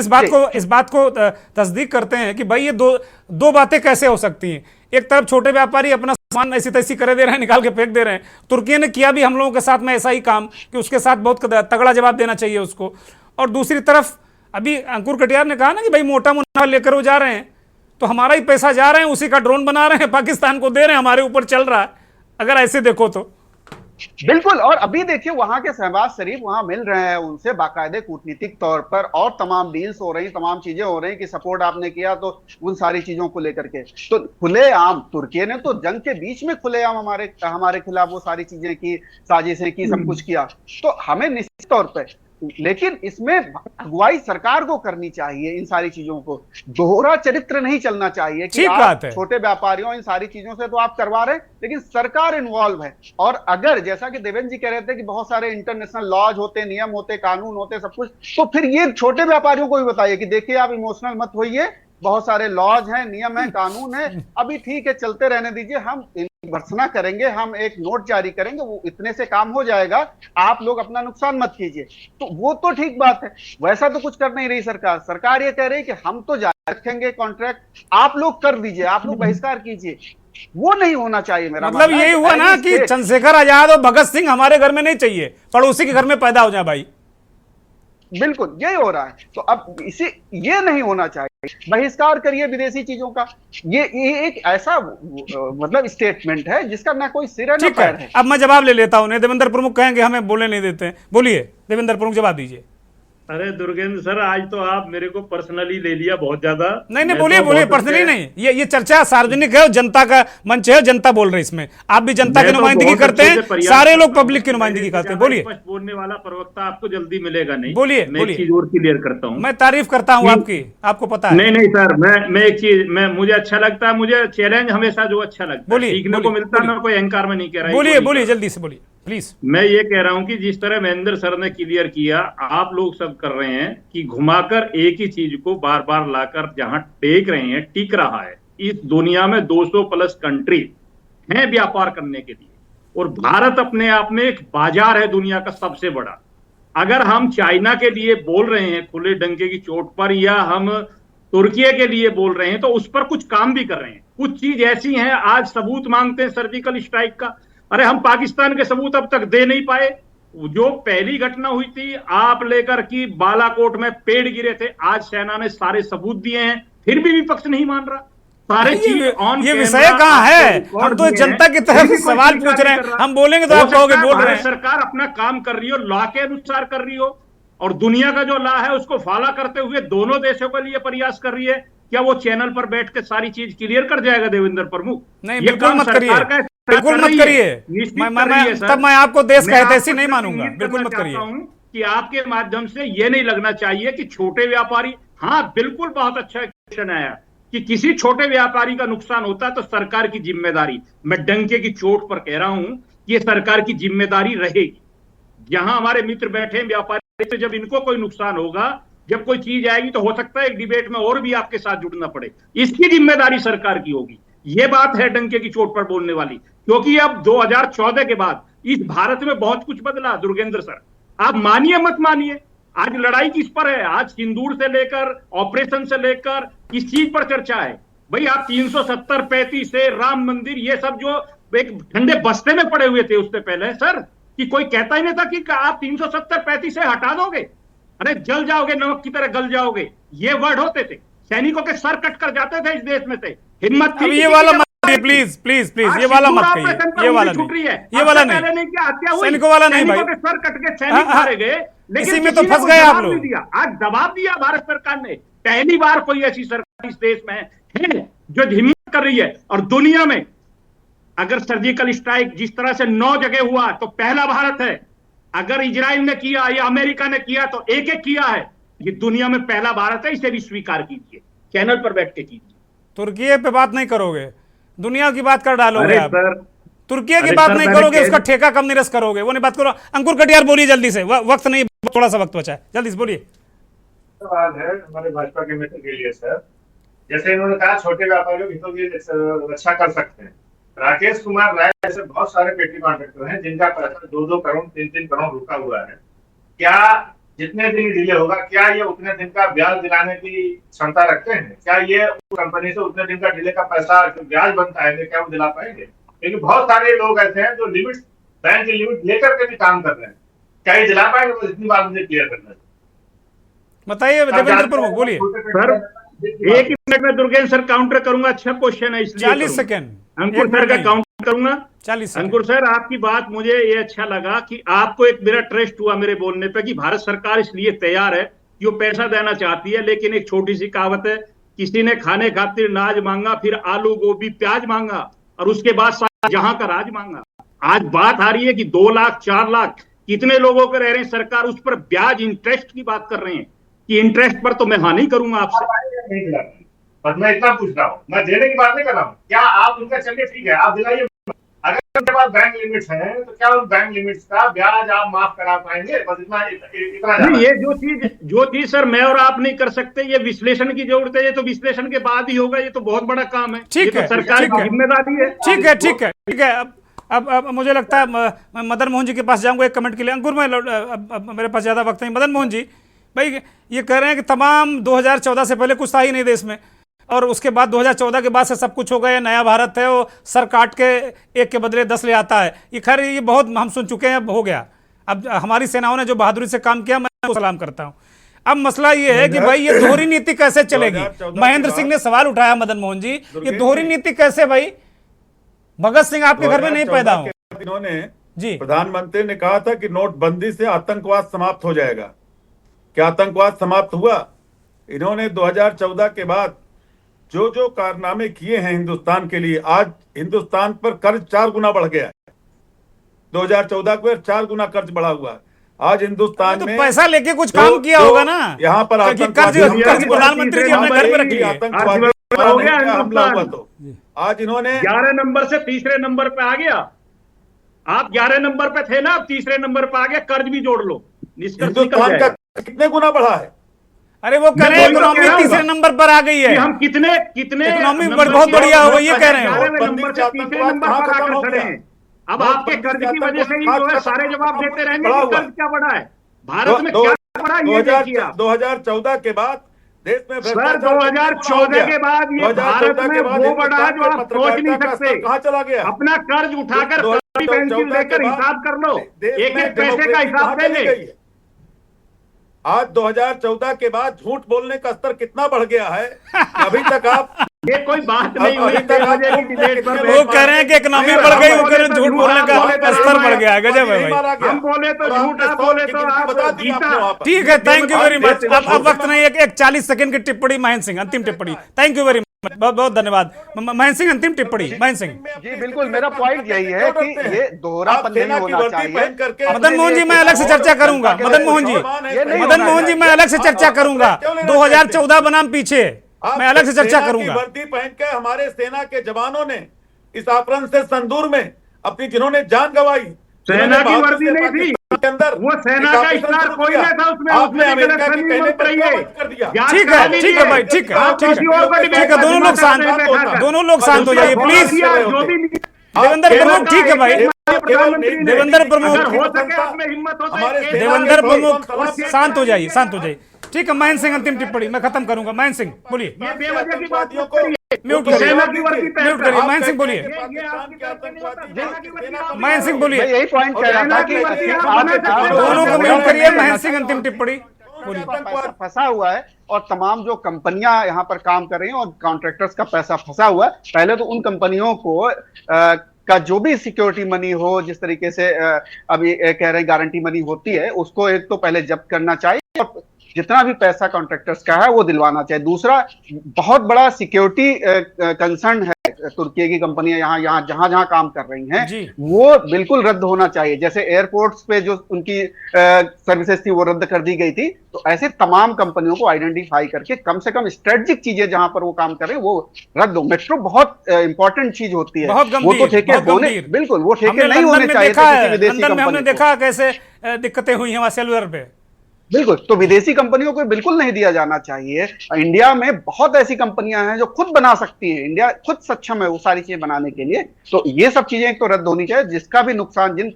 इस बात को तस्दीक करते हैं कि भाई ये दो बातें कैसे हो सकती हैं। एक तरफ छोटे व्यापारी अपना सामान ऐसी तैसी करे दे रहे हैं, निकाल के फेंक दे रहे हैं। तुर्की ने किया भी हम लोगों के साथ में ऐसा ही काम कि उसके साथ बहुत तगड़ा जवाब देना चाहिए उसको। और दूसरी तरफ अभी अंकुर कटियार ने कहा ना कि भाई मोटा मुनाफा लेकर वो जा रहे हैं, तो हमारा ही पैसा जा रहे हैं, उसी का ड्रोन बना रहे हैं, पाकिस्तान को दे रहे हैं, हमारे ऊपर चल रहा है, अगर ऐसे देखो तो। बिल्कुल। और अभी देखिए वहां के शहबाज शरीफ वहां मिल रहे हैं उनसे बाकायदे कूटनीतिक तौर पर, और तमाम डील्स हो रही, तमाम चीजें हो रही कि सपोर्ट आपने किया तो उन सारी चीजों को लेकर के। तो खुलेआम तुर्की ने तो जंग के बीच में खुलेआम हमारे खिलाफ वो सारी चीजें की, साजिशें की, सब कुछ किया। तो हमें निश्चित तौर पर, लेकिन इसमें अगुवाई सरकार को करनी चाहिए। इन सारी चीजों को दोहरा चरित्र नहीं चलना चाहिए कि आप छोटे व्यापारियों इन सारी चीजों से तो आप करवा रहे हैं, लेकिन सरकार इन्वॉल्व है। और अगर जैसा कि देवेंद्र जी कह रहे थे कि बहुत सारे इंटरनेशनल लॉज होते, नियम होते, कानून होते, सब कुछ, तो फिर ये छोटे व्यापारियों को भी बताइए कि देखिए आप इमोशनल मत होइए, बहुत सारे लॉज हैं, नियम है, कानून है, अभी ठीक है चलते रहने दीजिए, हम भर्त्सना करेंगे, हम एक नोट जारी करेंगे, वो इतने से काम हो जाएगा, आप लोग अपना नुकसान मत कीजिए। तो वो तो ठीक बात है। वैसा तो कुछ कर नहीं रही सरकार। सरकार ये कह रही है कि हम तो जारी रखेंगे कॉन्ट्रैक्ट, आप लोग कर दीजिए, आप लोग बहिष्कार कीजिए। वो नहीं होना चाहिए। मेरा मतलब यही हुआ ना कि चंद्रशेखर आजाद और भगत सिंह हमारे घर में नहीं चाहिए, पड़ोसी के घर में पैदा हो जाए भाई। बिल्कुल यही हो रहा है। तो अब ये नहीं होना चाहिए। बहिष्कार करिए विदेशी चीजों का। ये एक ऐसा मतलब स्टेटमेंट है जिसका ना कोई सिर न पैर है। अब मैं जवाब ले लेता हूं। देवेंद्र प्रमुख कहेंगे हमें बोलने नहीं देते हैं। बोलिए देवेंद्र प्रमुख, जवाब दीजिए। अरे दुर्गेंद्र सर, आज तो आप मेरे को पर्सनली ले लिया बहुत ज्यादा। नहीं बोलिए पर्सनली नहीं, ये चर्चा सार्वजनिक है, जनता का मंच है, जनता बोल रही है इसमें। आप भी जनता की नुमाइंदगी करते हैं, सारे लोग पब्लिक की नुमाइंदगी करते हैं। बोलिए। बोलने वाला प्रवक्ता आपको जल्दी मिलेगा नहीं। बोलिए। मैं एक चीज और क्लियर करता हूँ। मैं तारीफ करता हूँ आपकी, आपको पता है। नहीं सर, मैं एक चीज, मुझे अच्छा लगता है, मुझे चैलेंज हमेशा जो अच्छा लगता है सीखने को मिलता है। मैं कोई अहंकार में नहीं कह रहा। बोलिए जल्दी से बोलिए प्लीज। मैं ये कह रहा हूं कि जिस तरह महेंद्र सर ने क्लियर किया, आप लोग सब कर रहे हैं कि घुमाकर एक ही चीज को बार बार लाकर जहां टेक रहे हैं, टिक रहा है। इस दुनिया में 200 प्लस कंट्री हैं व्यापार करने के लिए, और भारत अपने आप में एक बाजार है दुनिया का सबसे बड़ा। अगर हम चाइना के लिए बोल रहे हैं खुले डंके की चोट पर, या हम तुर्की के लिए बोल रहे हैं, तो उस पर कुछ काम भी कर रहे हैं। कुछ चीज ऐसी हैं, आज सबूत मांगते हैं सर्जिकल स्ट्राइक का। अरे हम पाकिस्तान के सबूत अब तक दे नहीं पाए। जो पहली घटना हुई थी आप लेकर की बालाकोट में पेड़ गिरे थे, आज सेना ने सारे सबूत दिए हैं, फिर भी विपक्ष नहीं मान रहा। सारे चीज ऑन। ये विषय कहाँ है? हम तो जनता की तरफ सवाल पूछ रहे हैं, हम बोलेंगे तो आप कहोगे बोल रहे हैं। सरकार अपना काम कर रही हो, लॉ के अनुसार कर रही हो, और दुनिया का जो लॉ है उसको फॉलो करते हुए दोनों देशों के लिए प्रयास कर रही है। क्या वो चैनल पर बैठ के सारी चीज क्लियर कर जाएगा देवेंद्र प्रमुख? नहीं, बिल्कुल मत करिए, बिल्कुल मत करिए। तब मैं आपको देश का हितैषी नहीं मानूंगा। बिल्कुल मत करिए। कि आपके माध्यम से ये नहीं लगना चाहिए कि छोटे व्यापारी, हाँ बिल्कुल बहुत अच्छा क्वेश्चन आया कि किसी छोटे व्यापारी का नुकसान होता है तो सरकार की जिम्मेदारी, मैं डंके की चोट पर कह रहा हूं कि ये सरकार की जिम्मेदारी रहेगी। जहां हमारे मित्र बैठे व्यापारी, तो जब इनको कोई नुकसान होगा, जब कोई चीज आएगी, तो हो सकता है एक डिबेट में और भी आपके साथ जुड़ना पड़े, इसकी जिम्मेदारी सरकार की होगी। ये बात है डंके की चोट पर बोलने वाली, क्योंकि अब 2014 के बाद इस भारत में बहुत कुछ बदला। दुर्गेंद्र सर, आप मानिए मत मानिए, आज लड़ाई किस पर है? आज सिंदूर से लेकर ऑपरेशन से लेकर किस चीज पर चर्चा है भाई? आप 370-35 से राम मंदिर, ये सब जो एक ठंडे बस्ते में पड़े हुए थे उससे पहले सर, कि कोई कहता ही नहीं था कि आप 370-35 से हटा दोगे, अरे जल जाओगे, नमक की तरह गल जाओगे, ये वर्ड होते थे। सैनिकों के सर कट कर जाते थे इस देश में से। हिम्मत थी। ये वाला मत कहिए प्लीज प्लीज प्लीज, ये वाला मत कहिए, ये वाला नहीं, ये वाला नहीं, सैनिकों वाला नहीं भाई। सर कट के सैनिक मारे गए, लेकिन इसी में तो फंस गए आप लोग। आज दबाव दिया भारत सरकार ने। पहली बार कोई ऐसी सरकार इस देश में है जो हिम्मत कर रही है। और दुनिया में अगर सर्जिकल स्ट्राइक जिस तरह से 9 जगह हुआ तो पहला भारत है, अगर इजराइल ने किया या अमेरिका ने किया तो एक एक किया है, ये दुनिया में पहला भारत है, इसे भी स्वीकार कीजिए, चैनल पर बैठ के कीजिए। तुर्की पे बात नहीं करोगे, दुनिया की बात कर डालोगे आप। तुर्की की अरे बात सर, नहीं मैंने करोगे, कह- उसका ठेका कम निरस्त करोगे, वो नहीं बात करो। अंकुर कटियार बोलिए जल्दी से, वक्त नहीं, थोड़ा सा वक्त बचा है, जल्दी से बोलिए। सवाल है हमारे भाजपा के मित्र के लिए सर। जैसे इन्होंने कहा छोटे व्यापारियों हितों की रक्षा कर सकते हैं। राकेश कुमार राय जैसे बहुत सारे पेटी कॉन्ट्रैक्टर हैं जिनका पैसा 2-2 करोड़ 3-3 करोड़ रुका हुआ है। क्या जितने दिन डिले होगा क्या ये उतने दिन का ब्याज दिलाने की क्षमता रखते हैं? क्या ये उस कंपनी से उतने दिन का डिले का पैसा जो ब्याज बनता है क्या वो दिला पाएंगे? क्योंकि बहुत सारे लोग ऐसे हैं जो लिमिट, बैंक की लिमिट लेकर के भी काम कर रहे हैं। क्या ये दिला पाएंगे? बस इतनी बात मुझे क्लियर करना है। बताइए देवेंद्र प्रमुख, बोलिए। सर एक मिनट में दुर्गेश सर काउंटर करूंगा, अच्छा क्वेश्चन है इसलिए 40 सेकेंड अंकुर सर का काउंटर करूंगा। 40 अंकुर सर आपकी बात मुझे ये अच्छा लगा कि आपको एक मेरा ट्रस्ट हुआ मेरे बोलने पे कि भारत सरकार इसलिए तैयार है कि वो पैसा देना चाहती है, लेकिन एक छोटी सी कहावत है, किसी ने खाने खातिर नाज मांगा, फिर आलू गोभी प्याज मांगा और उसके बाद जहां का राज मांगा। आज बात आ रही है कि 2 लाख 4 लाख कितने लोगों के रह रहे हैं, सरकार उस पर ब्याज इंटरेस्ट की बात कर रहे हैं कि इंटरेस्ट पर तो मैं हाँ नहीं करूंगा आपसे। बस मैं इतना पूछ रहा हूँ, मैं देने की बात नहीं कर रहा हूँ। क्या आप उनका, चलिए ठीक है आप दिलाइए, अगर उनके पास बैंक लिमिट्स हैं तो क्या उन बैंक लिमिट्स का ब्याज आप माफ करा पाएंगे? बस इतना नहीं, ये जो चीज सर मैं और आप नहीं कर सकते, ये विश्लेषण की जरूरत है, ये तो विश्लेषण के बाद ही होगा, ये तो बहुत बड़ा काम है, ठीक ये है, तो सरकार ठीक की है। जिम्मेदारी है। ठीक है, ठीक है, ठीक है। अब मुझे लगता है मैं मदन मोहन जी के पास जाऊंगा एक कमेंट के लिए। अंकुर मैं अब मेरे पास ज्यादा वक्त नहीं। मदन मोहन जी भाई ये कह रहे हैं कि तमाम 2014 से पहले कुछ था ही नहीं देश में, और उसके बाद 2014 के बाद से सब कुछ हो गया, नया भारत है, वो सर काट के एक के बदले 10 ले आता है। ये खैर ये बहुत हम सुन चुके हैं, अब हो गया। अब हमारी सेनाओं ने जो बहादुरी से काम किया, मैं उनको सलाम करता हूँ। अब मसला ये है कि भाई ये दोहरी नीति कैसे चलेगी? महेंद्र सिंह ने सवाल उठाया, मदन मोहन जी, ये दोहरी नीति कैसे? भाई भगत सिंह आपके घर में नहीं पैदा हो। इन्होंने जी, प्रधानमंत्री ने कहा था कि नोटबंदी से आतंकवाद समाप्त हो जाएगा। क्या आतंकवाद समाप्त हुआ? इन्होंने 2014 के बाद जो जो कारनामे किए हैं हिंदुस्तान के लिए, आज हिंदुस्तान पर कर्ज 4 गुना बढ़ गया है। 2014 को 4 गुना कर्ज बढ़ा हुआ है। आज हिंदुस्तान तो में पैसा लेके कुछ काम किया होगा ना। यहाँ पर कर्ज प्रधानमंत्री जी अपने घर पे रखिए। हमला हुआ तो आज इन्होंने 11 नंबर से तीसरे नंबर पे आ गया। आप 11 नंबर पे थे ना, आप तीसरे नंबर पे आ गया, कर्ज भी जोड़ लो, निष्कर्ष निकल हिंदुस्तान जाएगा। का कितने गुना बढ़ा है? अरे वो कह रहे हैं इकोनॉमी तीसरे नंबर पर आ गई है, हम कितने इकोनॉमी बहुत बढ़िया हो गई, ये कह रहे हैं। 11वें नंबर से तीसरे नंबर पर आकर खड़े हैं। अब आपके कर्ज की वजह से ही जो है सारे जवाब देते रहेंगे कि कर्ज क्या बढ़ा है, भारत में क्या बढ़ा, ये देखिए आप। 2014 के बाद देश में सर 2014 के बाद ये भारत में वो बढ़ा जो आप सोच नहीं सकते। कहाँ चला गया? अपना कर्ज उठाकर पेंसिल लेकर हिसाब कर लो, एक एक पैसे का हिसाब देंगे। आज 2014 के बाद झूठ बोलने का स्तर कितना बढ़ गया है, अभी तक आप ये कोई बात नहीं हुई। वो कह रहे हैं कि इकोनॉमी बढ़ गई, वो कह रहे हैं झूठ बोलने का स्तर बढ़ गया है। गजब है भाई, हम बोले तो झूठ, आप बोले तो आप जीता। ठीक है, थैंक यू वेरी मच। अब वक्त नहीं, एक 40 सेकंड की टिप्पणी महेंद्र सिंह, अंतिम टिप्पणी। थैंक यू वेरी मच, बहुत बहुत धन्यवाद महेंद्र सिंह। अंतिम टिप्पणी महेंद्र सिंह जी बिल्कुल, मेरा पॉइंट यही है कि ये दोहरापन नहीं होना चाहिए। मदन मोहन जी मैं अलग से चर्चा करूंगा। मदन मोहन जी मैं अलग से चर्चा करूंगा। 2014 बनाम पीछे मैं अलग से चर्चा करूंगा। वर्दी पहन के हमारे सेना के जवानों ने इस आक्रमण से संदूर में अपनी, जिन्होंने जान गवाई, सेना की वर्दी नहीं थी के अंदर वो सेना का स्टार कोई नहीं था उसमें। आपने अमेरिका की कहने पर बंद कर दिया। ठीक है, ठीक है भाई, ठीक है, ठीक है, दोनों लोग शांत हो जाइए प्लीज। देवेंद्र प्रमुख, ठीक है भाई, देवेंद्र प्रमुख, देवेंद्र प्रमुख शांत हो जाइए, शांत हो जाइए। ठीक है, महेंद्र सिंह अंतिम टिप्पणी मैं खत्म करूंगा। महेंद्र सिंह बोलिए, म्यूट करिए, म्यूट करिए। महेंद्र सिंह बोलिए, महेंद्र सिंह बोलिए, यही पॉइंट कह रहा था कि दोनों को म्यूट करिए। महेंद्र सिंह अंतिम टिप्पणी बोलिए। पैसा फंसा हुआ है और तमाम जो कंपनियां यहाँ पर काम कर रही हैं और कॉन्ट्रैक्टर्स का पैसा फंसा हुआ है। पहले तो उन कंपनियों को का जो भी सिक्योरिटी मनी हो, जिस तरीके से अभी कह रहे हैं गारंटी मनी होती है, उसको एक तो पहले जब्त करना चाहिए और जितना भी पैसा कॉन्ट्रैक्टर्स का है वो दिलवाना चाहिए। दूसरा, बहुत बड़ा सिक्योरिटी कंसर्न है, तुर्की की कंपनियां यहाँ जहां जहां काम कर रही हैं वो बिल्कुल रद्द होना चाहिए। जैसे एयरपोर्ट्स पे जो उनकी सर्विसेज थी वो रद्द कर दी गई थी, तो ऐसे तमाम कंपनियों को आइडेंटिफाई करके कम से कम स्ट्रेटेजिक चीजें जहां पर वो काम कर रहे हैं वो रद्द हो। मेट्रो बहुत इंपॉर्टेंट चीज होती है, वो तो ठेके होने, बिल्कुल वो ठेके नहीं होने चाहिए किसी विदेशी कंपनी। हमने देखा कैसे दिक्कतें हुई हैं वहां सेलुलर पे, बिल्कुल, तो विदेशी कंपनियों को बिल्कुल नहीं दिया जाना चाहिए। इंडिया में बहुत ऐसी कंपनियां हैं जो खुद बना सकती हैं, इंडिया खुद सक्षम है वो सारी चीजें बनाने के लिए, तो ये सब चीजें तो रद्द होनी चाहिए। जिसका भी नुकसान, जिन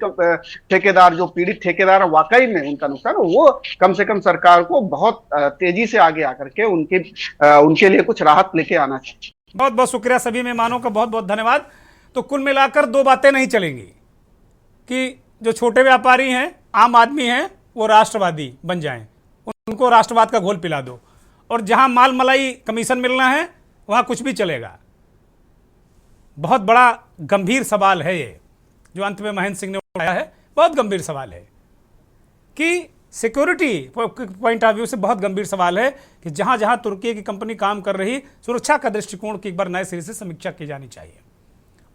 ठेकेदार, जो पीड़ित ठेकेदार वाकई में उनका नुकसान, वो कम से कम सरकार को बहुत तेजी से आगे आकर के उनके लिए कुछ राहत लेके आना चाहिए। बहुत बहुत शुक्रिया, सभी मेहमानों का बहुत बहुत धन्यवाद। तो कुल मिलाकर दो बातें नहीं चलेंगी कि जो छोटे व्यापारी हैं, आम आदमी हैं, वो राष्ट्रवादी बन जाएं, उनको राष्ट्रवाद का घोल पिला दो, और जहां माल मलाई कमीशन मिलना है वहां कुछ भी चलेगा। बहुत बड़ा गंभीर सवाल है ये जो अंत में महेंद्र सिंह ने उठाया है, बहुत गंभीर सवाल है कि सिक्योरिटी पॉइंट ऑफ व्यू से बहुत गंभीर सवाल है कि जहां जहां तुर्की की कंपनी काम कर रही, सुरक्षा का दृष्टिकोण की एक बार नए सिरे से समीक्षा की जानी चाहिए।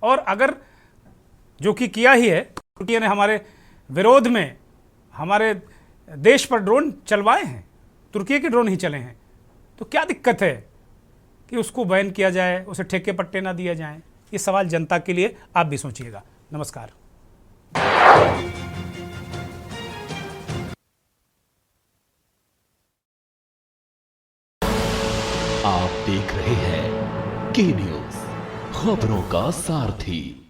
और अगर जो कि किया ही है, तुर्की ने हमारे विरोध में हमारे देश पर ड्रोन चलवाए हैं, तुर्की के ड्रोन ही चले हैं, तो क्या दिक्कत है कि उसको बैन किया जाए, उसे ठेके पट्टे ना दिया जाए? ये सवाल जनता के लिए, आप भी सोचिएगा। नमस्कार। आप देख रहे हैं के न्यूज़, खबरों का सारथी।